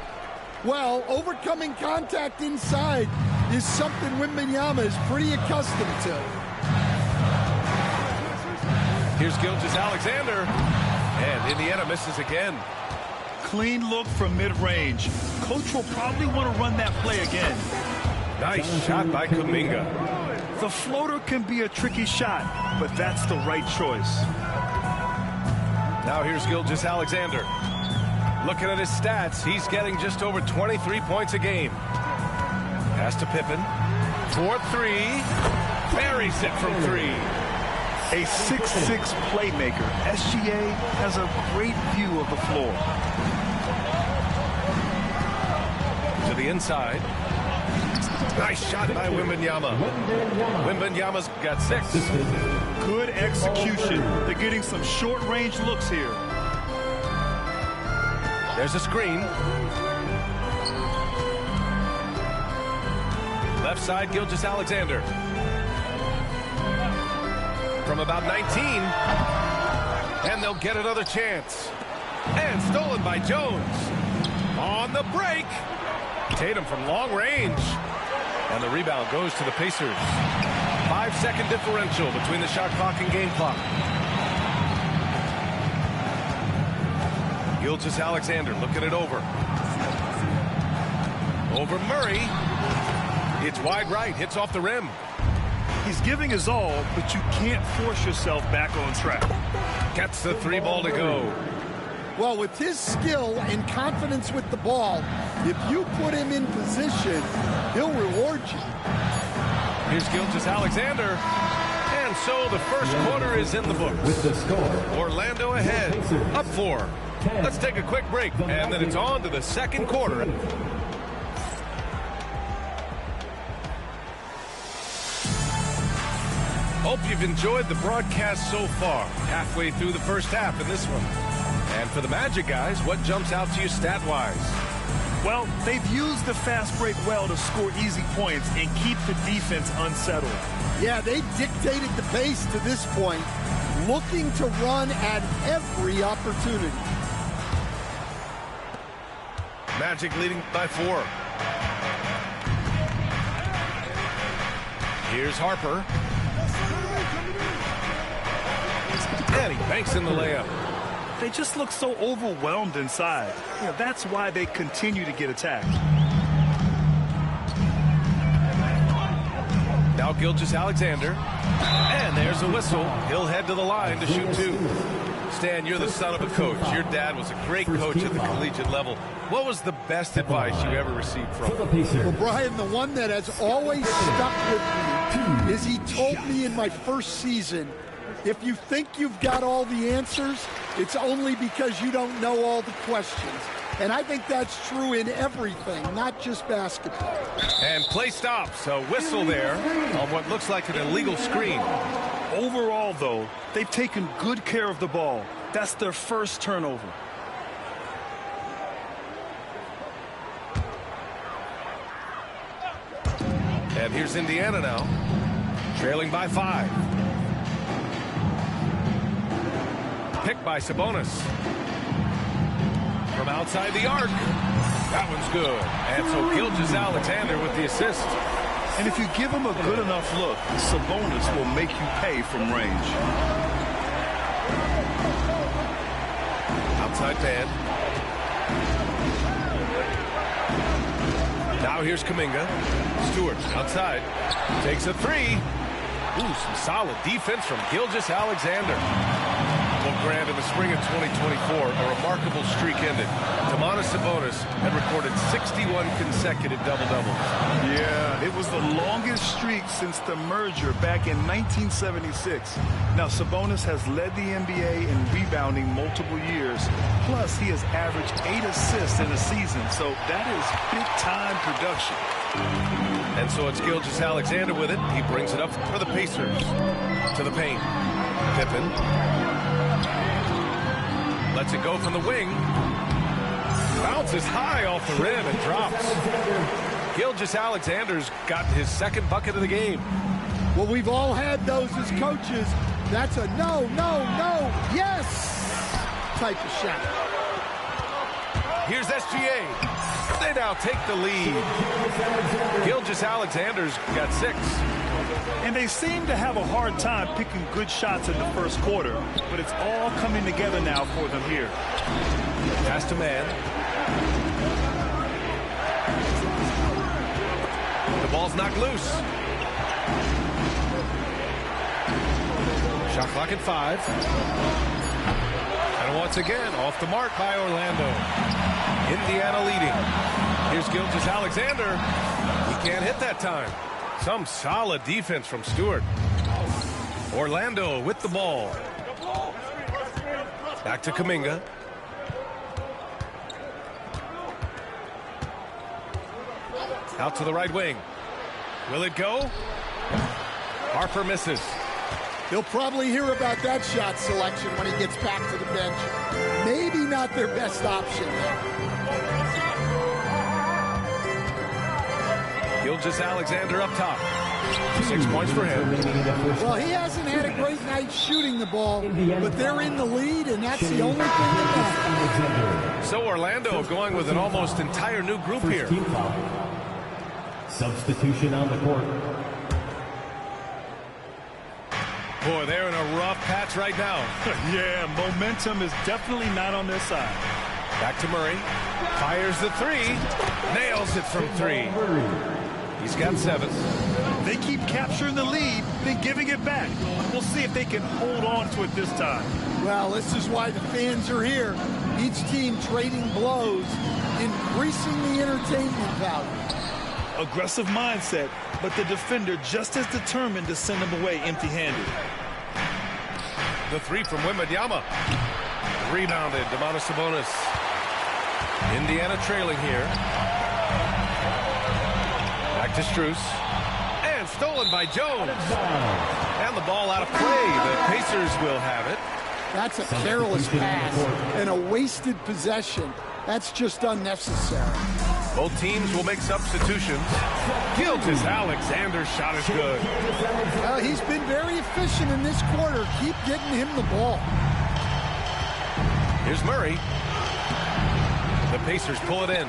Well, overcoming contact inside is something Wembanyama is pretty accustomed to. Here's Gilgeous-Alexander. And Indiana misses again. Clean look from mid-range. Coach will probably want to run that play again. Nice shot by Kuminga. The floater can be a tricky shot, but that's the right choice. Now here's Gilgeous-Alexander. Looking at his stats, he's getting just over 23 points a game. Pass to Pippen. 4-3. Buries it from 3. A 6'6" playmaker. SGA has a great view of the floor. To the inside. Nice shot by Wembanyama. Wembanyama's got 6. Good execution. They're getting some short-range looks here. There's a screen. Left side, Gilgeous-Alexander. From about 19. And they'll get another chance. And stolen by Jones. On the break. Tatum from long range. And the rebound goes to the Pacers. 5-second differential between the shot clock and game clock. Gilgeous-Alexander looking it over. Over Murray. It's wide right. Hits off the rim. He's giving his all, but you can't force yourself back on track. Gets the 3 ball to go. Well, with his skill and confidence with the ball, if you put him in position, he'll reward you. Here's Gilgeous-Alexander. And so the first quarter is in the books. With the score. Orlando ahead. Up 4. Let's take a quick break, and then it's on to the second quarter. Hope you've enjoyed the broadcast so far. Halfway through the first half in this one. And for the Magic guys, what jumps out to you stat-wise? Well, they've used the fast break well to score easy points and keep the defense unsettled. Yeah, they dictated the pace to this point, looking to run at every opportunity. Magic leading by 4. Here's Harper. And he banks in the layup. They just look so overwhelmed inside. You know, that's why they continue to get attacked. Now Gilgeous-Alexander. And there's a whistle. He'll head to the line to shoot 2. Stan, you're the son of a coach. Your dad was a great coach at the collegiate level. What was the best advice you ever received from him? Well, Brian, the one that has always stuck with me is he told me in my first season, if you think you've got all the answers, it's only because you don't know all the questions. And I think that's true in everything, not just basketball. And play stops. A whistle there on what looks like an illegal screen. Overall, though, they've taken good care of the ball. That's their first turnover. And here's Indiana now, trailing by 5. Picked by Sabonis. From outside the arc. That one's good. And so Gilgeous-Alexander with the assist. And if you give him a good enough look, Sabonis will make you pay from range. Outside man. Now here's Kuminga. Stewart outside. Takes a 3. Ooh, some solid defense from Gilgeous-Alexander. Well, Grant, in the spring of 2024, a remarkable streak ended. Domantas Sabonis had recorded 61 consecutive double-doubles. Yeah, it was the longest streak since the merger back in 1976. Now, Sabonis has led the NBA in rebounding multiple years. Plus, he has averaged 8 assists in a season, so that is big-time production. And so it's Gilgeous-Alexander with it. He brings it up for the Pacers. To the paint. Pippen. Lets it go from the wing. Bounces high off the rim and drops. Gilgeous-Alexander's got his second bucket of the game. Well, we've all had those as coaches. That's a no, yes type of shot. Here's SGA. They now take the lead. Gilgeous-Alexander's got 6. And they seem to have a hard time picking good shots in the first quarter, but it's all coming together now for them here. Pass to man. The ball's knocked loose. Shot clock at 5. And once again, off the mark by Orlando. Indiana leading. Here's Gilgeous-Alexander. He can't hit that time. Some solid defense from Stewart. Orlando with the ball. Back to Kuminga. Out to the right wing. Will it go? Harper misses. He'll probably hear about that shot selection when he gets back to the bench. Maybe not their best option there. Gilgeous-Alexander up top. 6 points for him. Well, he hasn't had a great night shooting the ball, but they're in the lead, and that's the only thing that matters. So Orlando going with an almost entire new group here. Substitution on the court. Boy, they're in a rough patch right now. Yeah, momentum is definitely not on their side. Back to Murray. Fires the 3. Nails it from 3. He's got 7. They keep capturing the lead, then giving it back. We'll see if they can hold on to it this time. Well, this is why the fans are here. Each team trading blows, increasing the entertainment value. Aggressive mindset, but the defender just as determined to send him away empty-handed. The 3 from Wembanyama. Rebounded, Domantas Sabonis. Indiana trailing here. Back to Strus. And stolen by Jones. And the ball out of play. The Pacers will have it. That's a careless pass and a wasted possession. That's just unnecessary. Both teams will make substitutions. Gilgeous-Alexander's shot is good. Well, he's been very efficient in this quarter. Keep getting him the ball. Here's Murray. The Pacers pull it in.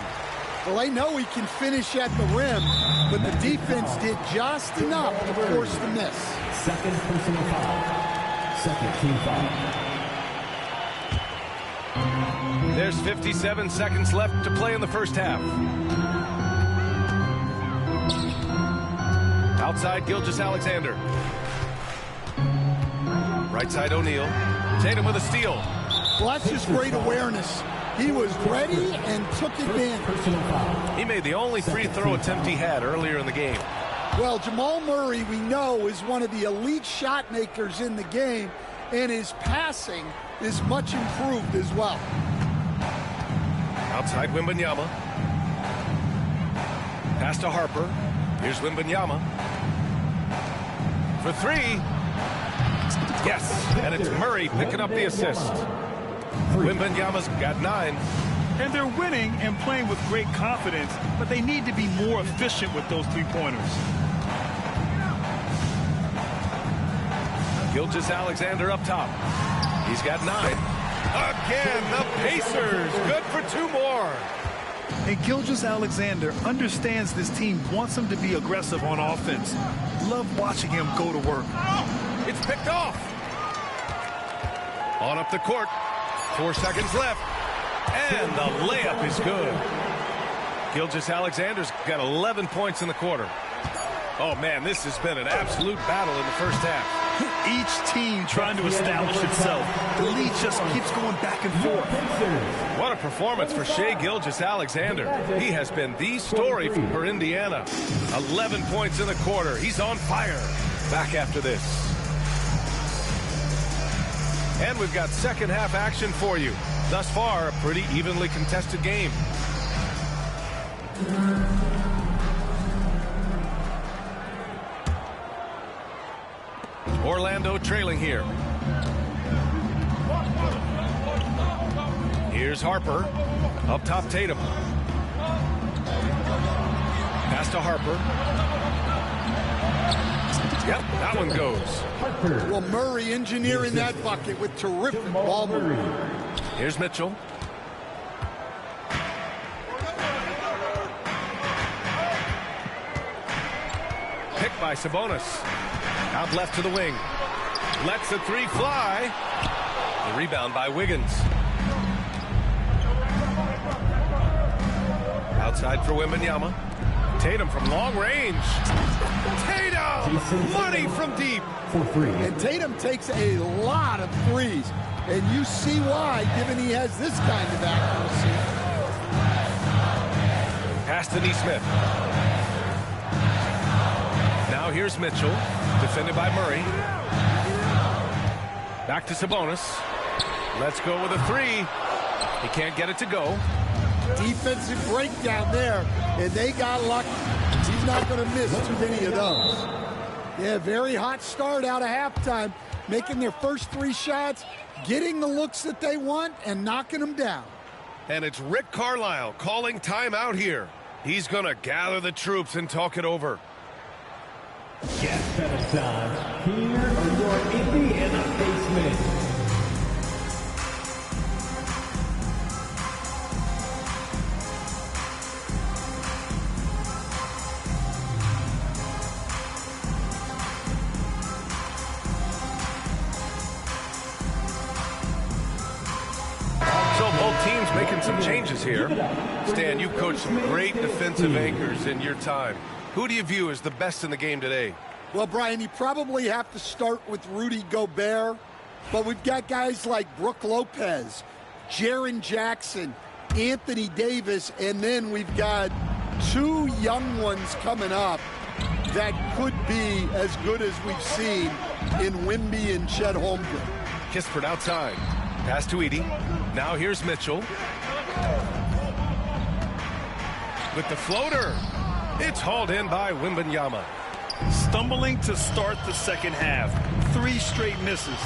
Well, they know he can finish at the rim, but the defense did just enough to force the miss. Second personal foul. Second team foul. There's 57 seconds left to play in the first half. Outside, Gilgeous-Alexander. Right side, O'Neal. Tatum with a steal. Well, that's just great awareness. He was ready and took advantage. He made the only free throw attempt he had earlier in the game. Well, Jamal Murray, we know, is one of the elite shot makers in the game, and his passing is much improved as well. Outside, Wembanyama. Pass to Harper. Here's Wembanyama. For three. Yes, and it's Murray picking up the assist. Wembanyama's got 9. And they're winning and playing with great confidence, but they need to be more efficient with those three-pointers. Gilgeous-Alexander up top. He's got 9. Again, the Pacers. Good for 2 more. And Gilgeous-Alexander understands this team wants him to be aggressive on offense. Love watching him go to work. It's picked off. On up the court. 4 seconds left. And the layup is good. Gilgeous-Alexander's got 11 points in the quarter. Oh, man, this has been an absolute battle in the first half. Each team trying to establish itself. The lead just keeps going back and forth. What a performance for Shai Gilgeous-Alexander. He has been the story for Indiana. 11 points in the quarter. He's on fire. Back after this. And we've got second half action for you. Thus far, a pretty evenly contested game. Orlando trailing here. Here's Harper. Up top, Tatum. Pass to Harper. Yep, that one goes. Well, Murray engineering that bucket with terrific ball movement. Here's Mitchell. Picked by Sabonis. Out left to the wing. Lets the 3 fly. The rebound by Wiggins. Outside for Wembanyama. Tatum from long range. Tatum! Money from deep. And Tatum takes a lot of threes. And you see why, given he has this kind of accuracy. Pass to Nesmith. Now here's Mitchell. Defended by Murray. Back to Sabonis. Let's go with a 3. He can't get it to go. Defensive breakdown there, and they got lucky. He's not going to miss too many of those. Yeah, very hot start out of halftime, making their first 3 shots, getting the looks that they want, and knocking them down. And it's Rick Carlisle calling timeout here. He's going to gather the troops and talk it over. Get better time. Here are your Indiana basemen. So both teams making some changes here. Stan, you've coached some great defensive anchors in your time. Who do you view as the best in the game today? Well, Brian, you probably have to start with Rudy Gobert, but we've got guys like Brook Lopez, Jaren Jackson, Anthony Davis, and then we've got 2 young ones coming up that could be as good as we've seen in Wemby and Chet Holmgren. Kispert outside. Pass to Edey. Now here's Mitchell. With the floater. It's hauled in by Wembanyama. Stumbling to start the second half. 3 straight misses.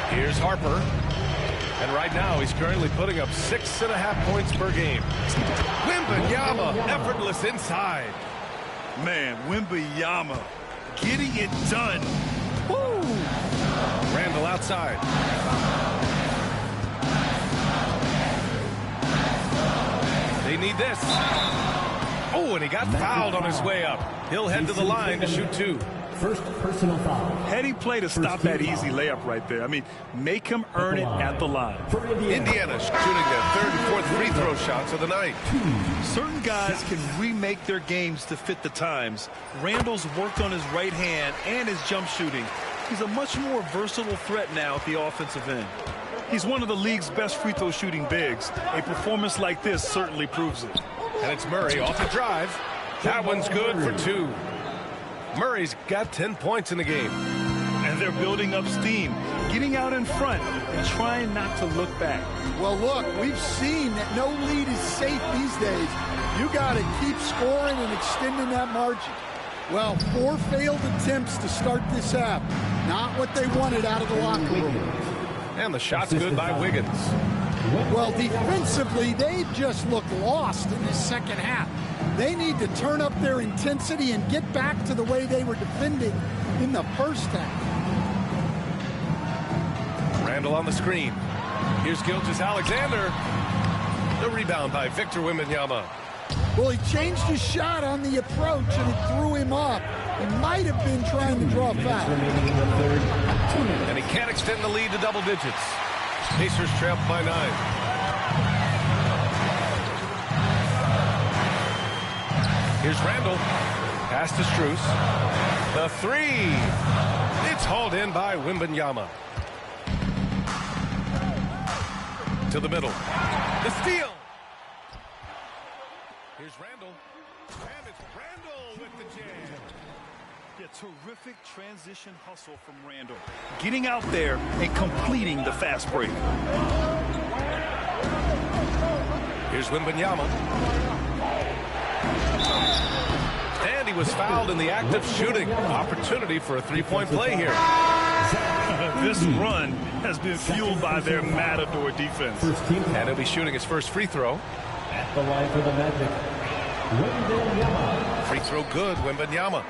Here's Harper. And right now, he's currently putting up 6.5 points per game. Wembanyama, effortless inside. Man, Wembanyama getting it done. Woo! Randall outside. They need this. Oh, and he got fouled on his way up. He'll head to the line to shoot 2. First personal foul. Heady play to stop that easy layup right there. I mean, make him earn it at the line. Indiana shooting their 3rd and 4th free throw shots of the night. Certain guys can remake their games to fit the times. Randall's worked on his right hand and his jump shooting. He's a much more versatile threat now at the offensive end. He's one of the league's best free throw shooting bigs. A performance like this certainly proves it. And it's Murray off the drive. That one's good for 2. Murray's got 10 points in the game. And they're building up steam, getting out in front and trying not to look back. Well, look, we've seen that no lead is safe these days. You got to keep scoring and extending that margin. Well, 4 failed attempts to start this half. Not what they wanted out of the locker room. And the shot's good by Wiggins. Well, defensively, they've just looked lost in this second half. They need to turn up their intensity and get back to the way they were defending in the first half. Randall on the screen. Here's Gilgeous-Alexander. The rebound by Victor Wembanyama. Well, he changed his shot on the approach, and it threw him off. He might have been trying to draw a foul. And he can't extend the lead to double digits. Pacers trail by 9. Here's Randall. Pass to Strus. The 3. It's hauled in by Wembanyama. To the middle. The steal. Here's Randall. And it's Randall with the jam. Yeah, terrific transition hustle from Randall. Getting out there and completing the fast break. Here's Wembanyama. And he was fouled in the act of shooting. Opportunity for a 3-point play here. This run has been fueled by their Matador defense. And he'll be shooting his first free throw. At the line for the Magic, Wembanyama. Free throw good, Wembanyama.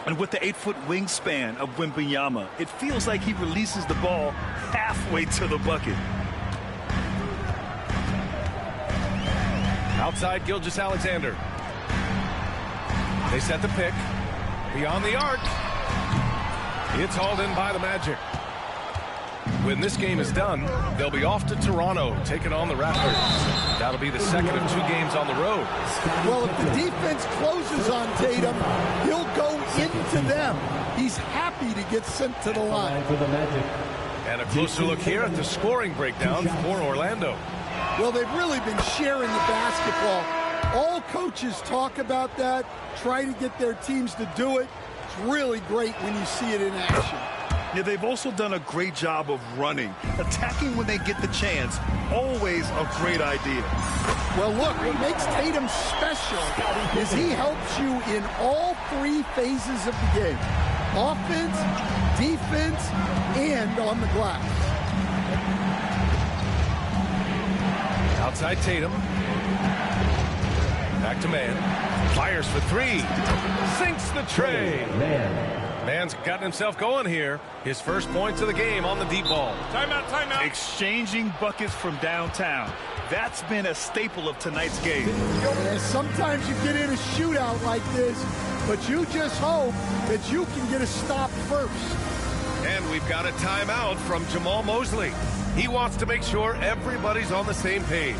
And with the 8-foot wingspan of Wembanyama, it feels like he releases the ball halfway to the bucket. Outside Gilgeous-Alexander. They set the pick. Beyond the arc. It's hauled in by the Magic. When this game is done, they'll be off to Toronto, taking on the Raptors. That'll be the second of 2 games on the road. Well, if the defense closes on Tatum, he'll go into them. He's happy to get sent to the line. And a closer look here at the scoring breakdown for Orlando. Well, they've really been sharing the basketball. All coaches talk about that, try to get their teams to do it. It's really great when you see it in action. Yeah, they've also done a great job of running, attacking when they get the chance. Always a great idea. Well, look, what makes Tatum special is he helps you in all 3 phases of the game. Offense, defense, and on the glass. Outside Tatum. Back to Mann. Fires for 3. Sinks the tray. Mann's gotten himself going here. His first points of the game on the deep ball. Timeout, timeout. Exchanging buckets from downtown. That's been a staple of tonight's game. Yeah, sometimes you get in a shootout like this, but you just hope that you can get a stop first. And we've got a timeout from Jamal Mosley. He wants to make sure everybody's on the same page.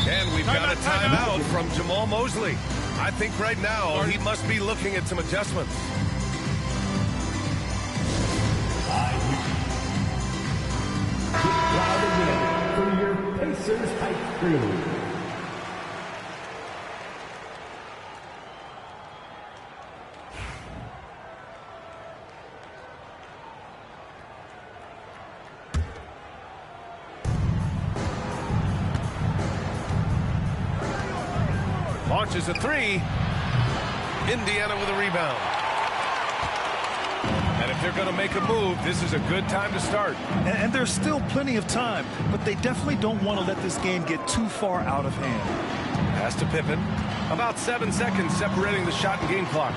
And we've got a timeout from Jamal Mosley. I think right now he must be looking at some adjustments. For your Pacers hype crew. Launches a three. Indiana with a rebound. And if they're going to make a move, this is a good time to start. And there's still plenty of time, but they definitely don't want to let this game get too far out of hand. Pass to Pippen. About 7 seconds separating the shot and game clocks.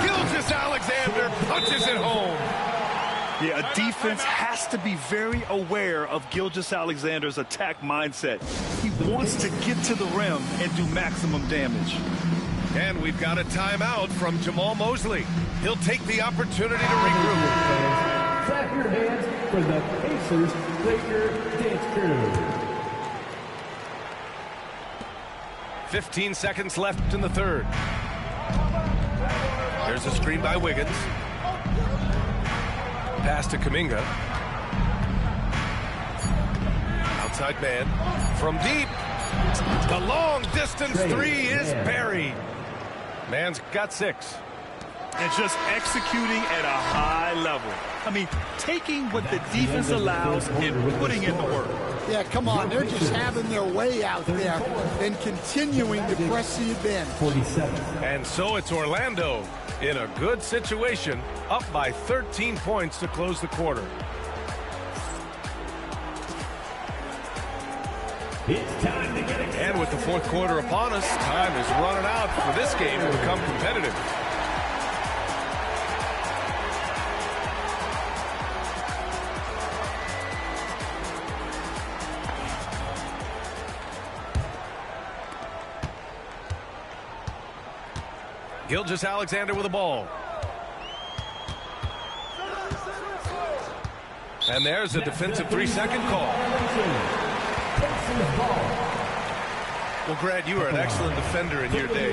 Gilgeous-Alexander punches it home. Yeah, a defense has to be very aware of Gilgeous-Alexander's attack mindset. He wants to get to the rim and do maximum damage. And we've got a timeout from Jamal Mosley. He'll take the opportunity to regroup. Clap your hands for the Pacers Breaker Dance Crew. 15 seconds left in the third. There's a screen by Wiggins. Pass to Kuminga. Outside man. From deep. The long distance three is buried. Man's got 6. And just executing at a high level. I mean, taking what the defense allows and putting in the work. Yeah, come on. They're just having their way out there and continuing to press the advantage. 47. And so it's Orlando in a good situation, up by 13 points to close the quarter. It's time to get it. And with the fourth quarter upon us, time is running out for this game to become competitive. Gilgeous-Alexander with the ball. And there's a defensive 3-second call. Well, Grant, you were an excellent defender in your day.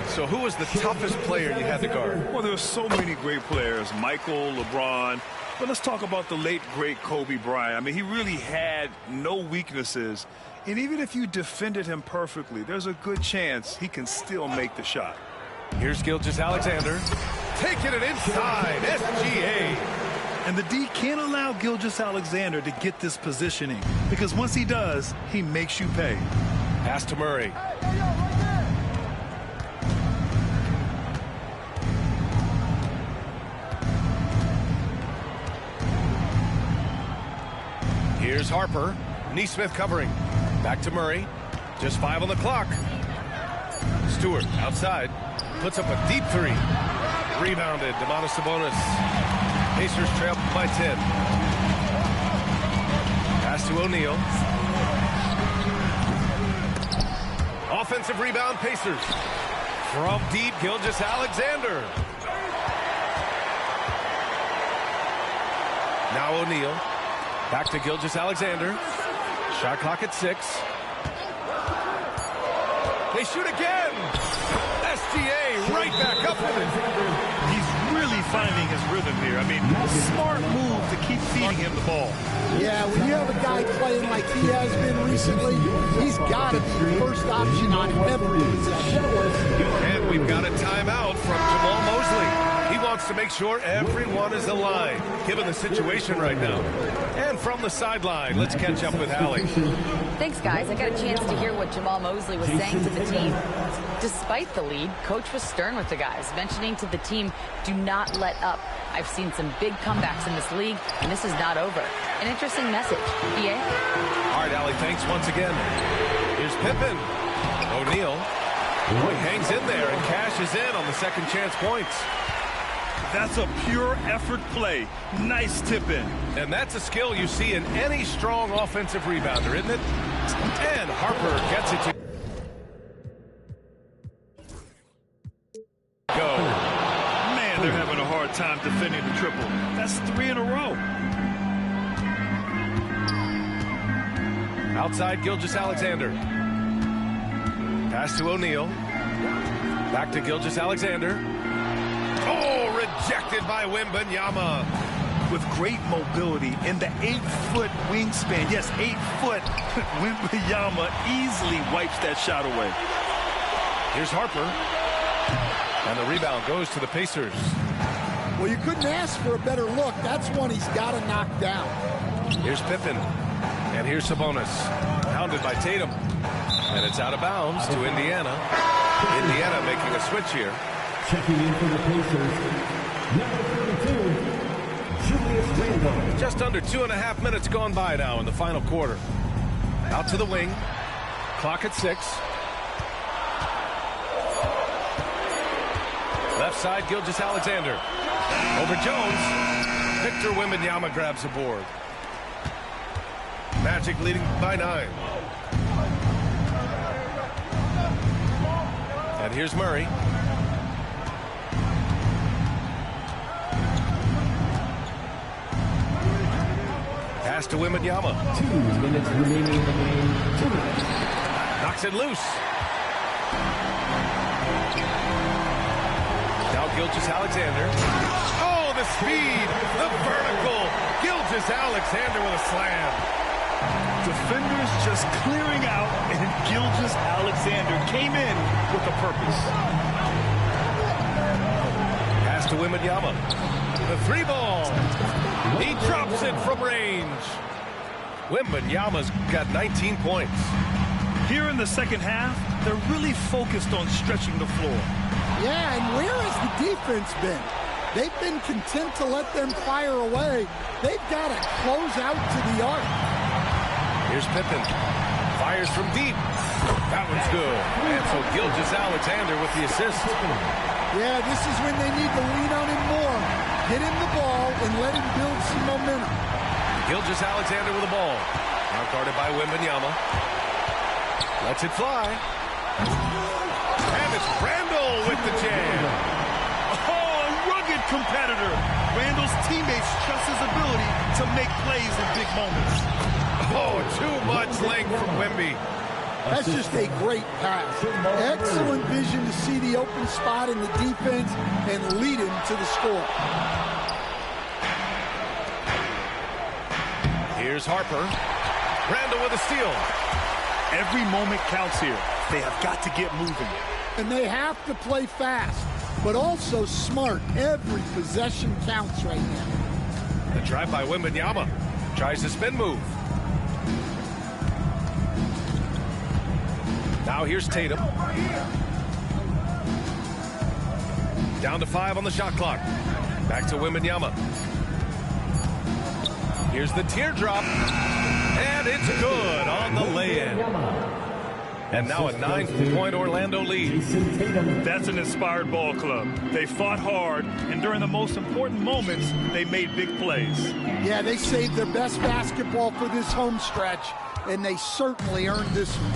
So who was the toughest player you had to guard? Well, there's so many great players. Michael, LeBron. But let's talk about the late, great Kobe Bryant. I mean, he really had no weaknesses. And even if you defended him perfectly, there's a good chance he can still make the shot. Here's Gilgeous-Alexander. Taking it inside. SGA. And the D can't allow Gilgeous-Alexander to get this positioning, because once he does, he makes you pay. Pass to Murray. Here's Harper. Nesmith covering. Back to Murray. Just 5 on the clock. Stewart outside. Puts up a deep 3. Rebounded. Domantas Sabonis. Pacers trail by 10. Pass to O'Neal. Offensive rebound, Pacers. From deep, Gilgeous-Alexander. Now O'Neal. Back to Gilgeous-Alexander. Shot clock at 6. They shoot again. SGA right back up with it. He's really finding his rhythm here. I mean, smart move to keep feeding him the ball. Yeah, when you have a guy playing like he has been recently, he's got to be first option on every possession. And we've got a timeout from Jamal Mosley. He wants to make sure everyone is aligned, given the situation right now. And from the sideline, let's catch up with Allie. Thanks, guys. I got a chance to hear what Jamal Mosley was saying to the team. Despite the lead, Coach was stern with the guys, mentioning to the team, do not let up. I've seen some big comebacks in this league, and this is not over. An interesting message. BA? All right, Allie, thanks once again. Here's Pippen. O'Neal. He hangs in there and cashes in on the second chance points. That's a pure effort play. Nice tip in. And that's a skill you see in any strong offensive rebounder, isn't it? And Harper gets it to go. Man, they're having a hard time defending the triple. That's 3 in a row. Outside Gilgeous-Alexander. Pass to O'Neal. Back to Gilgeous-Alexander. Oh, rejected by Wembanyama. With great mobility in the 8-foot wingspan. Yes, 8 foot. Wembanyama easily wipes that shot away. Here's Harper. And the rebound goes to the Pacers. Well, you couldn't ask for a better look. That's one he's got to knock down. Here's Pippen. And here's Sabonis. Pounded by Tatum. And it's out of bounds to Indiana. Indiana making a switch here. Checking in for the Pacers, number 32, Julius Randle. Just under 2.5 minutes gone by now in the final quarter. Out to the wing. Clock at 6. Left side, Gilgeous-Alexander. Over Jones. Victor Wembanyama grabs the board. Magic leading by 9. And here's Murray. Pass to Wembanyama. 2 minutes remaining in the game. Knocks it loose. Now Gilgeous-Alexander. Oh, the speed, the vertical. Gilgeous-Alexander with a slam. Defenders just clearing out, and Gilgeous-Alexander came in with a purpose. Pass to Wembanyama. The 3 ball. He drops it from range. Wembanyama's got 19 points. Here in the second half, they're really focused on stretching the floor. Yeah, and where has the defense been? They've been content to let them fire away. They've got to close out to the arc. Here's Pippen. Fires from deep. That one's good. And so Gilgeous-Alexander with the assist. Yeah, this is when they need to lean on him more. Get him the ball and let him build some momentum. Gilgeous-Alexander with the ball. Now guarded by Wembanyama. Lets it fly. And it's Randle with the jam. Oh, a rugged competitor. Randle's teammates trust his ability to make plays in big moments. Oh, too much length from Wemby. That's just a great pass. Excellent vision to see the open spot in the defense and lead him to the score. Here's Harper. Randle with a steal. Every moment counts here. They have got to get moving. And they have to play fast, but also smart. Every possession counts right now. The drive by Wembanyama. Tries the spin move. Now here's Tatum. Down to 5 on the shot clock. Back to Wembanyama. Here's the teardrop. And it's good on the lay-in. And now a 9-point Orlando lead. That's an inspired ball club. They fought hard, and during the most important moments, they made big plays. Yeah, they saved their best basketball for this home stretch, and they certainly earned this one.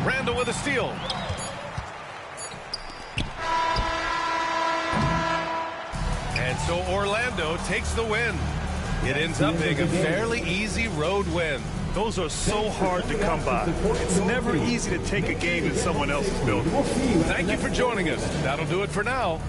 Randle with a steal. And so Orlando takes the win. It ends up being a fairly easy road win. Those are so hard to come by. It's never easy to take a game in someone else's building. Thank you for joining us. That'll do it for now.